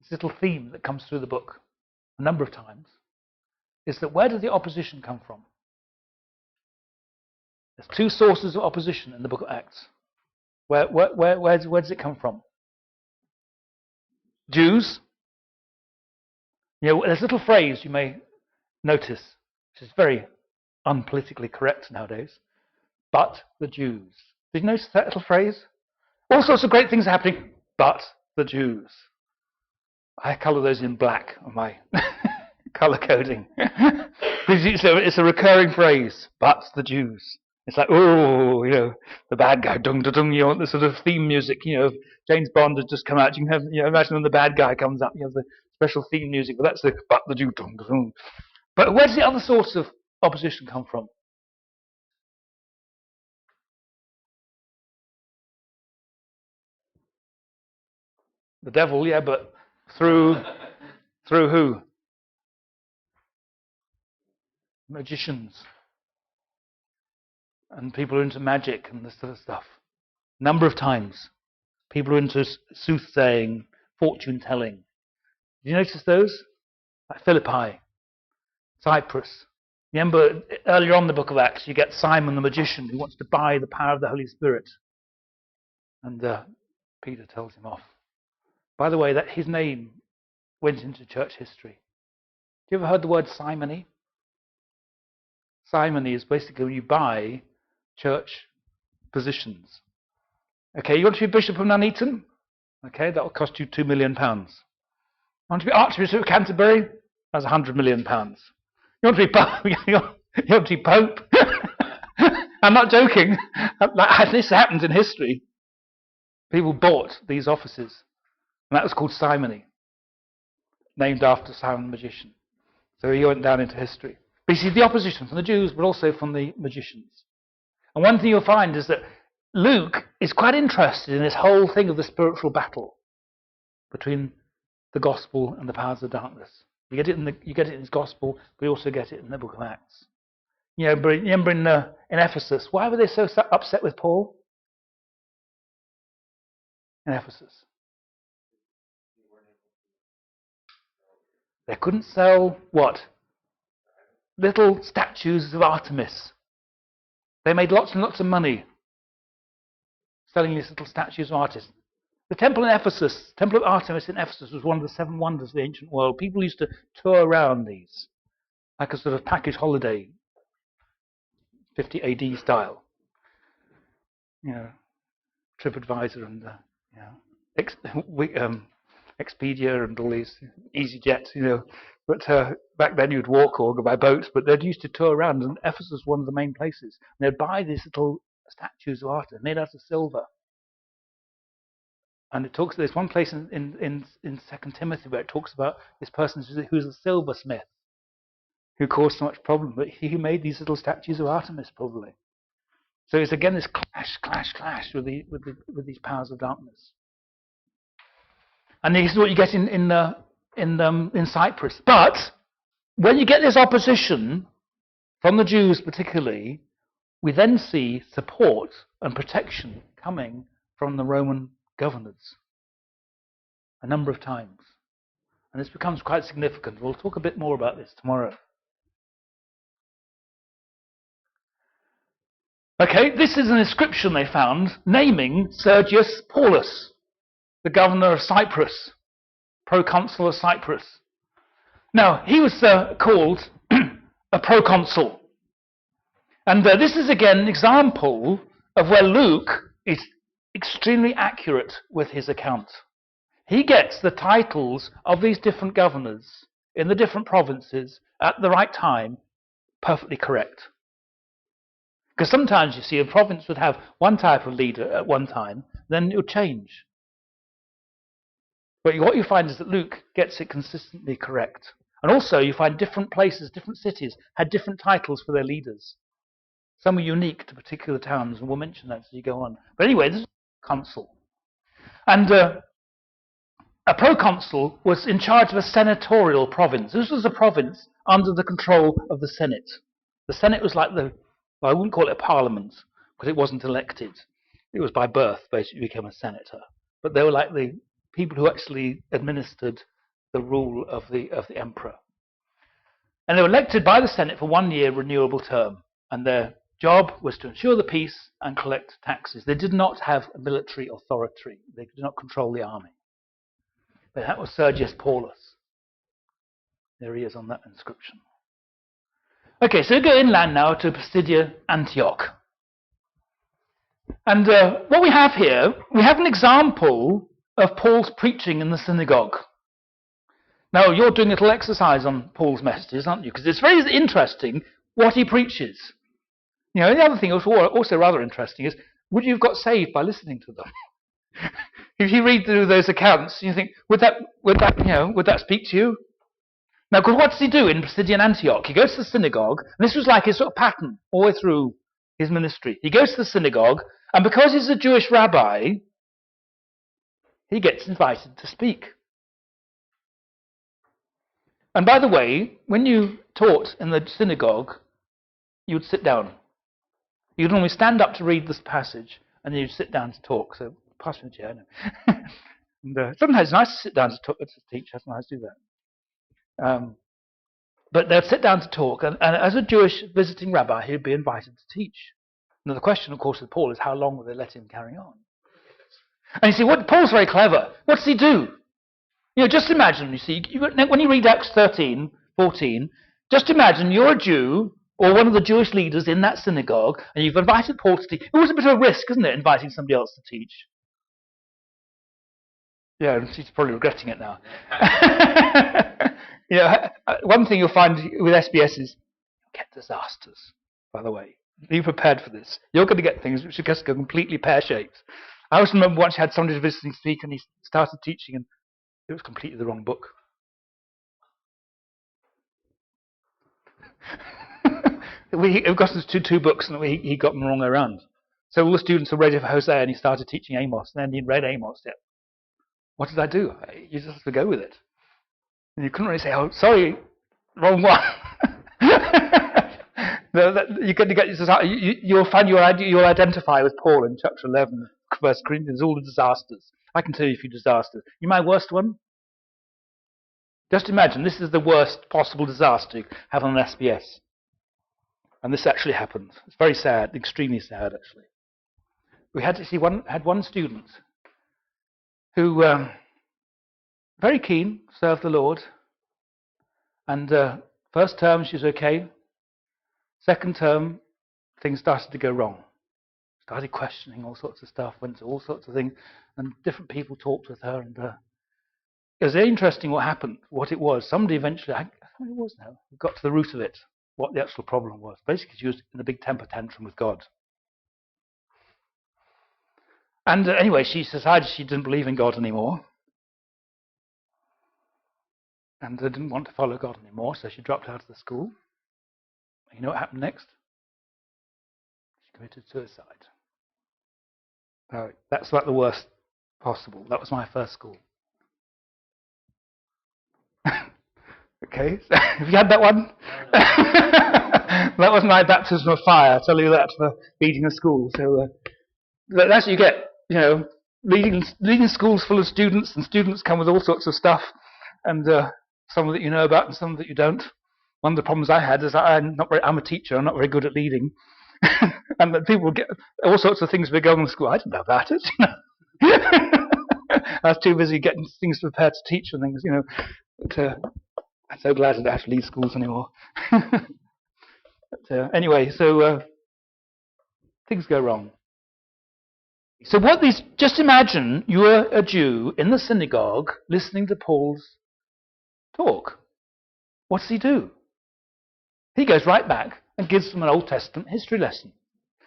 this little theme that comes through the book a number of times, is that where does the opposition come from? There's two sources of opposition in the book of Acts. Where does it come from? Jews. You know, there's a little phrase you may notice, which is very unpolitically correct nowadays, but the Jews. Did you notice that little phrase? All sorts of great things are happening, but the Jews. I colour those in black on my colour coding. It's a recurring phrase, but the Jews. It's like, oh, you know, the bad guy, dung, dung, dung, you want the sort of theme music, you know, James Bond has just come out. You can have, you know, imagine when the bad guy comes up, you have the special theme music, but that's the, but the Jew, dung, dung, dung. But where does the other source of opposition come from? The devil, yeah, but through who? Magicians. And people who are into magic and this sort of stuff. Number of times. People who are into soothsaying, fortune telling. Did you notice those? Like Philippi, Cyprus, Remember, earlier on in the book of Acts, you get Simon the magician who wants to buy the power of the Holy Spirit. And Peter tells him off. By the way, that his name went into church history. Have you ever heard the word simony? Simony is basically when you buy church positions. Okay, you want to be Bishop of Nuneaton? Okay, that will cost you £2 million. You want to be Archbishop of Canterbury? That's £100 million. You want to be Pope? You want to be Pope? I'm not joking. This happens in history. People bought these offices, and that was called simony, named after Simon the magician. So he went down into history. But you see the opposition from the Jews, but also from the magicians. And one thing you'll find is that Luke is quite interested in this whole thing of the spiritual battle between the gospel and the powers of darkness. You get it in his gospel, but you also get it in the book of Acts. Remember in Ephesus, why were they so upset with Paul? In Ephesus, they couldn't sell what? Little statues of Artemis. They made lots and lots of money selling these little statues of Artemis. The temple in Ephesus, Temple of Artemis in Ephesus, was one of the 7 wonders of the ancient world. People used to tour around these, like a sort of package holiday, 50 AD style. TripAdvisor and Expedia and all these EasyJet, But back then you'd walk or go by boats, but they used to tour around, and Ephesus was one of the main places. And they'd buy these little statues of Artemis made out of silver. And it talks. There's one place in 2 Timothy where it talks about this person who's a silversmith who caused so much problem, but he made these little statues of Artemis probably. So it's again this clash with these powers of darkness. And this is what you get in Cyprus. But when you get this opposition from the Jews particularly, we then see support and protection coming from the Roman governors a number of times. And this becomes quite significant. We'll talk a bit more about this tomorrow. Okay, this is an inscription they found naming Sergius Paulus, the governor of Cyprus, proconsul of Cyprus. Now, he was called a proconsul. And this is again an example of where Luke is extremely accurate with his account. He gets the titles of these different governors in the different provinces at the right time perfectly correct. Because sometimes, you see, a province would have one type of leader at one time, then it would change. But what you find is that Luke gets it consistently correct. And also you find different places, different cities, had different titles for their leaders. Some were unique to particular towns, and we'll mention that as you go on. But anyway, this is a consul. And a proconsul was in charge of a senatorial province. This was a province under the control of the Senate. The Senate was like I wouldn't call it a parliament, because it wasn't elected. It was by birth, basically, you became a senator. But they were like the people who actually administered the rule of the emperor. And they were elected by the Senate for 1 year renewable term. And their job was to ensure the peace and collect taxes. They did not have a military authority. They did not control the army. But that was Sergius Paulus. There he is on that inscription. Okay, so we go inland now to Pisidia, Antioch. And what we have here, we have an example of Paul's preaching in the synagogue. Now, you're doing a little exercise on Paul's messages, aren't you? Because it's very interesting what he preaches. The other thing also rather interesting is, would you have got saved by listening to them? If you read through those accounts, you think, would that speak to you? Now, because what does he do in Pisidian Antioch? He goes to the synagogue, and this was like his sort of pattern all the way through his ministry. He goes to the synagogue, and because he's a Jewish rabbi, he gets invited to speak. And by the way, when you taught in the synagogue, you would sit down. You'd normally stand up to read this passage, and then you'd sit down to talk. So, pass me the chair. No. And sometimes it's nice to sit down to teach. That's nice to do that. But they'd sit down to talk, and as a Jewish visiting rabbi, he'd be invited to teach. Now, the question, of course, with Paul is how long will they let him carry on? And you see, Paul's very clever. What does he do? Just imagine, you see, when you read Acts 13, 14, just imagine you're a Jew or one of the Jewish leaders in that synagogue, and you've invited Paul to teach. It was a bit of a risk, isn't it, inviting somebody else to teach? Yeah, she's probably regretting it now. One thing you'll find with SBS is you'll get disasters, by the way. Be prepared for this. You're going to get things which are just go completely pear-shaped. I always remember once I had somebody visiting speak, and he started teaching, and it was completely the wrong book. We've got two books, and he got them wrong around. So all the students were ready for Hosea, and he started teaching Amos, and then he read Amos. Yeah. What did I do? You just have to go with it. And you couldn't really say, "Oh, sorry, wrong one." You're going to get. You'll find you'll identify with Paul in chapter 11, 1 Corinthians, all the disasters. I can tell you a few disasters. My worst one? Just imagine, this is the worst possible disaster you have on an SBS. And this actually happened. It's very sad, extremely sad, actually. We had one student who, very keen, served the Lord. And first term, she was okay. Second term, things started to go wrong. Started questioning all sorts of stuff, went to all sorts of things, and different people talked with her. And it was interesting what happened, what it was. Somebody eventually, I don't know what it was now, got to the root of it, what the actual problem was. Basically, she was in a big temper tantrum with God. And anyway, she decided she didn't believe in God anymore. And didn't want to follow God anymore, so she dropped out of the school. You know what happened next? She committed suicide. That's about the worst possible. That was my first school. Okay, have you had that one? That was my baptism of fire, I tell you that, for leading a school. So that's what you get, leading schools full of students, and students come with all sorts of stuff, and some that you know about and some that you don't. One of the problems I had is that I'm a teacher, I'm not very good at leading. And that people get all sorts of things going on in school. I didn't know about it. I was too busy getting things prepared to teach and things, But, I'm so glad I don't have to lead schools anymore. But, anyway, so things go wrong. So just imagine you're a Jew in the synagogue listening to Paul's talk. What does he do? He goes right back and gives them an Old Testament history lesson.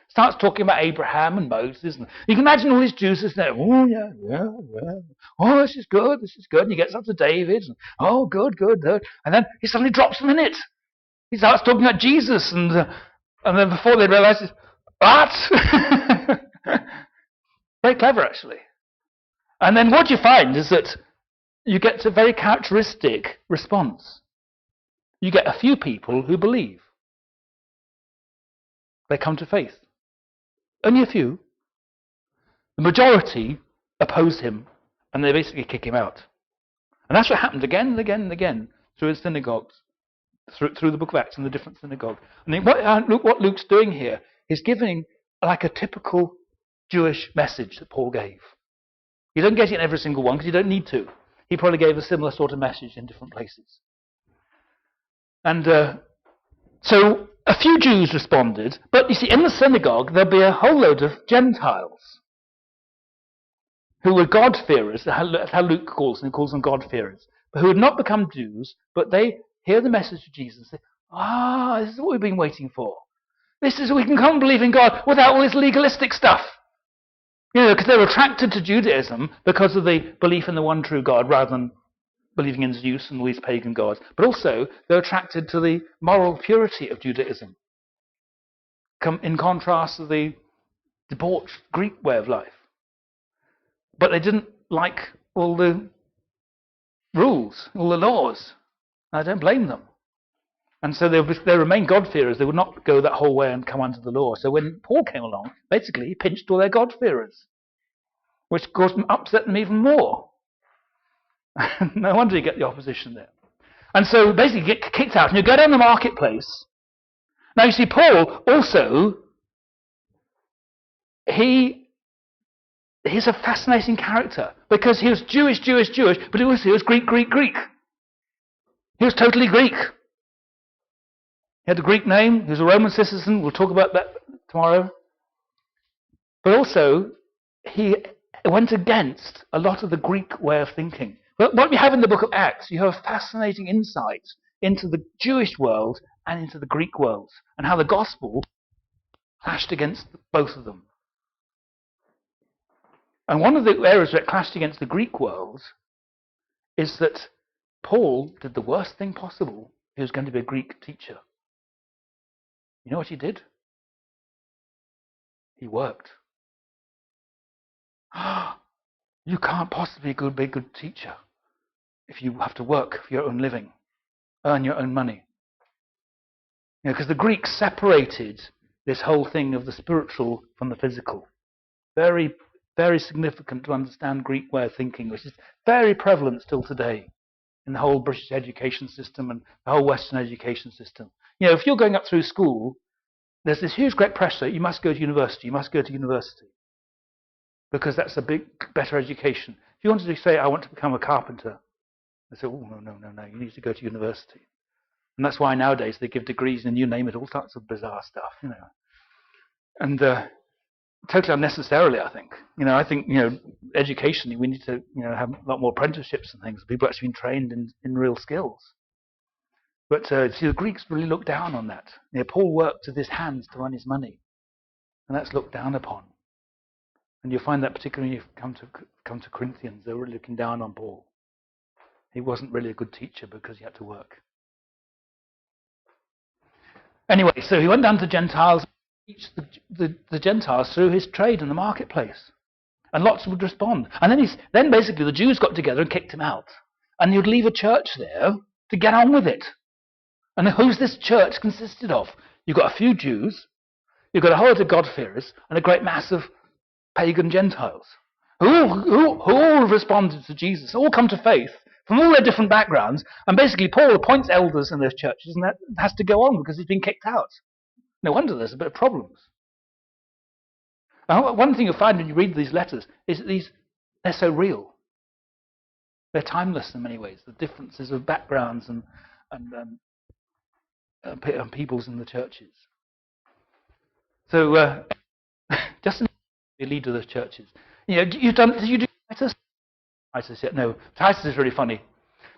Starts talking about Abraham and Moses. And you can imagine all these Jews listening, oh, yeah. Oh, this is good. And he gets up to David. And, oh, good. And then he suddenly drops them in it. He starts talking about Jesus. And then before they realize it, what? Very clever, actually. And then what you find is that you get a very characteristic response. You get a few people who believe. They come to faith. Only a few. The majority oppose him, and they basically kick him out. And that's what happened again and again and again through his synagogues, through the book of Acts and the different synagogues. I mean, what Luke's doing here is giving like a typical Jewish message that Paul gave. You don't get it in every single one because you don't need to. He probably gave a similar sort of message in different places. And so a few Jews responded, but you see, in the synagogue, there'll be a whole load of Gentiles who were God-fearers, that's how Luke calls them, he calls them God-fearers, but who had not become Jews, but they hear the message of Jesus and say, this is what we've been waiting for. We can come and believe in God without all this legalistic stuff. Because they were attracted to Judaism because of the belief in the one true God rather than believing in Zeus and all these pagan gods, but also they're attracted to the moral purity of Judaism, in contrast to the debauched Greek way of life. But they didn't like all the rules, all the laws. I don't blame them. And so they remain God-fearers. They would not go that whole way and come under the law. So when Paul came along, basically he pinched all their God-fearers, which caused them upset them even more. No wonder you get the opposition there. And so basically you get kicked out and you go down the marketplace. Now you see, Paul also, he's a fascinating character because he was Jewish, but he was Greek. He was totally Greek. He had a Greek name. He was a Roman citizen. We'll talk about that tomorrow. But also, he went against a lot of the Greek way of thinking. But what we have in the book of Acts, you have a fascinating insight into the Jewish world and into the Greek world, and how the gospel clashed against both of them. And one of the areas where it clashed against the Greek world is that Paul did the worst thing possible. He was going to be a Greek teacher. You know what he did? He worked. You can't possibly be a good teacher if you have to work for your own living, earn your own money. Because the Greeks separated this whole thing of the spiritual from the physical. Very, very significant to understand Greek way of thinking, which is very prevalent still today in the whole British education system and the whole Western education system. If you're going up through school, there's this huge, great pressure. You must go to university. You must go to university. Because that's a better education. If you wanted to say, I want to become a carpenter, they say, oh, no, you need to go to university. And that's why nowadays they give degrees and you name it, all sorts of bizarre stuff, And totally unnecessarily, I think. I think, education, we need to, have a lot more apprenticeships and things. People actually been trained in real skills. But see, the Greeks really looked down on that. Paul worked with his hands to earn his money. And that's looked down upon. And you'll find that particularly when you come to Corinthians, they're really looking down on Paul. He wasn't really a good teacher because he had to work. Anyway, so he went down to Gentiles, teach the Gentiles through his trade in the marketplace. And lots would respond. And then basically the Jews got together and kicked him out. And you'd leave a church there to get on with it. And who's this church consisted of? You've got a few Jews, you've got a whole lot of God-fearers, and a great mass of pagan Gentiles who all responded to Jesus, all come to faith from all their different backgrounds. And basically Paul appoints elders in those churches, and that has to go on because he's been kicked out. No wonder there's a bit of problems. Now, one thing you'll find when you read these letters is that they're so real. They're timeless in many ways. The differences of backgrounds and peoples in the churches. So, just the leader of those churches. Did you do Titus? Titus, yeah, no. Titus is really funny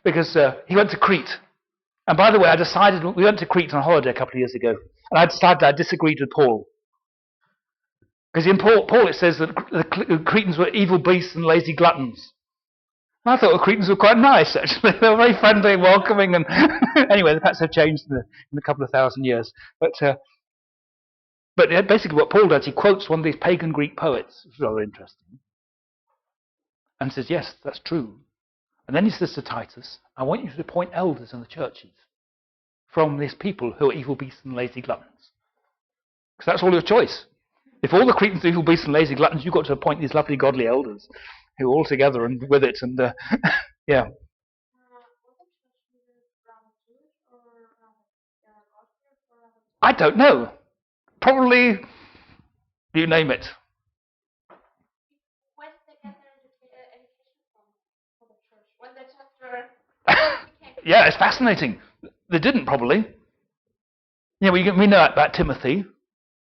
because he went to Crete. And by the way, we went to Crete on a holiday a couple of years ago, and I decided I disagreed with Paul. Because in Paul it says that the Cretans were evil beasts and lazy gluttons. And I thought the Cretans were quite nice, actually. They were very friendly and welcoming. And anyway, perhaps they've changed in a couple of thousand years. But basically what Paul does, he quotes one of these pagan Greek poets, which is rather interesting, and says, yes, that's true. And then he says to Titus, I want you to appoint elders in the churches from these people who are evil beasts and lazy gluttons. Because that's all your choice. If all the Cretans are evil beasts and lazy gluttons, you've got to appoint these lovely godly elders who are all together and with it. And yeah. I don't know. Probably, you name it. Where did they get their education from the church? When they just Yeah, it's fascinating. They didn't, probably. We know about Timothy.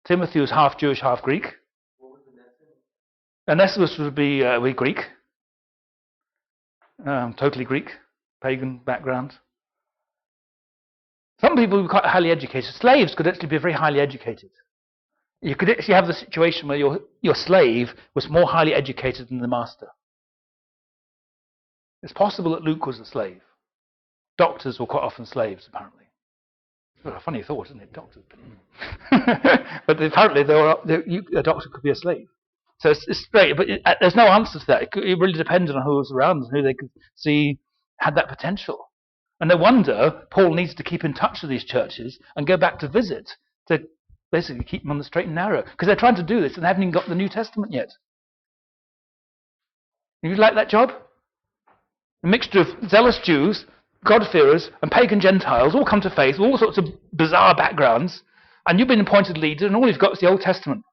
Timothy was half Jewish, half Greek. What was Onesimus? Onesimus would be Greek. Totally Greek. Pagan background. Some people were quite highly educated. Slaves could actually be very highly educated. You could actually have the situation where your slave was more highly educated than the master. It's possible that Luke was a slave. Doctors were quite often slaves, apparently. Well, a funny thought, isn't it? Doctors. But apparently a doctor could be a slave. So it's great, but there's no answer to that. It really depended on who was around and who they could see had that potential. And no wonder Paul needs to keep in touch with these churches and go back to visit to basically keep them on the straight and narrow. Because they're trying to do this and they haven't even got the New Testament yet. You like that job? A mixture of zealous Jews God-fearers and pagan Gentiles all come to faith, all sorts of bizarre backgrounds, and you've been appointed leader, and all you've got is the Old Testament.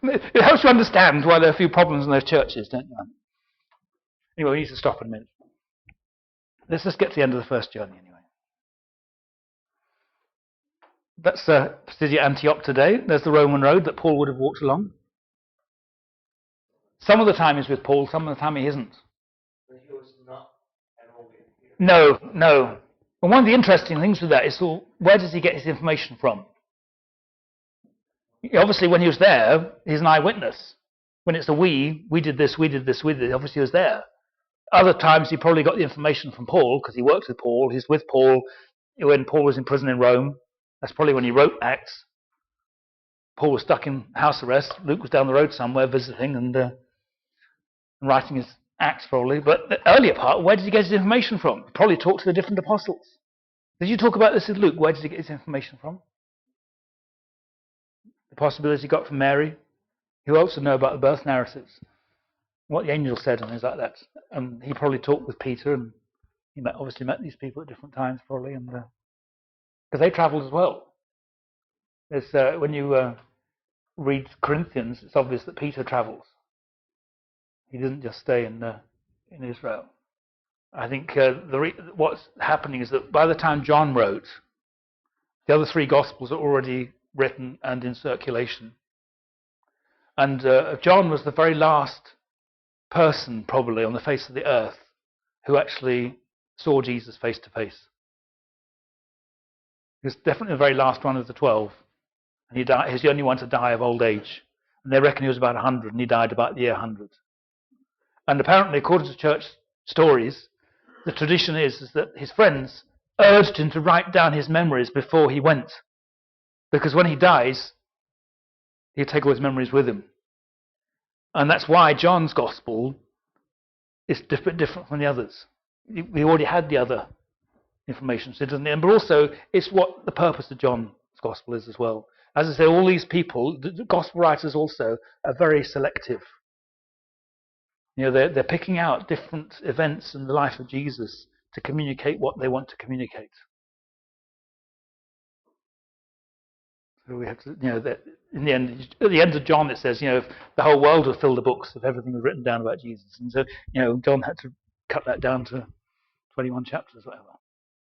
It helps you understand why there are a few problems in those churches, don't you? Anyway, we need to stop in a minute. Let's just get to the end of the first journey anyway. That's City Antioch today. There's the Roman road that Paul would have walked along. Some of the time he's with Paul, some of the time he isn't. But he was not at all with Peter. No. And one of the interesting things with that is, well, where does he get his information from? Obviously, when he was there, he's an eyewitness. When it's we did this, obviously he was there. Other times he probably got the information from Paul, because he worked with Paul, he's with Paul when Paul was in prison in Rome. That's probably when he wrote Acts. Paul was stuck in house arrest. Luke was down the road somewhere visiting and writing his Acts probably. But the earlier part, where did he get his information from? He probably talked to the different apostles. Did you talk about this with Luke? Where did he get his information from? The possibility he got from Mary. Who else would know about the birth narratives? What the angel said and things like that. And he probably talked with Peter, and he obviously met these people at different times probably, and because they travelled as well. There's, when you read Corinthians, it's obvious that Peter travels. He didn't just stay in Israel. I think what's happening is that by the time John wrote, the other three Gospels are already written and in circulation. And John was the very last person, probably, on the face of the earth who actually saw Jesus face to face. He was definitely the very last one of the 12. And he died. He was the only one to die of old age. And they reckon he was about 100, and he died about the year 100. And apparently, according to church stories, the tradition is that his friends urged him to write down his memories before he went. Because when he dies, he'll take all his memories with him. And that's why John's gospel is different from the others. We already had the other information, so it doesn't. But also, it's what the purpose of John's gospel is as well. As I say, all these people, the gospel writers also, are very selective. They're picking out different events in the life of Jesus to communicate what they want to communicate. So we have to, that in the end, at the end of John, it says, if the whole world would fill the books if everything was written down about Jesus, and so, John had to cut that down to 21 chapters, whatever.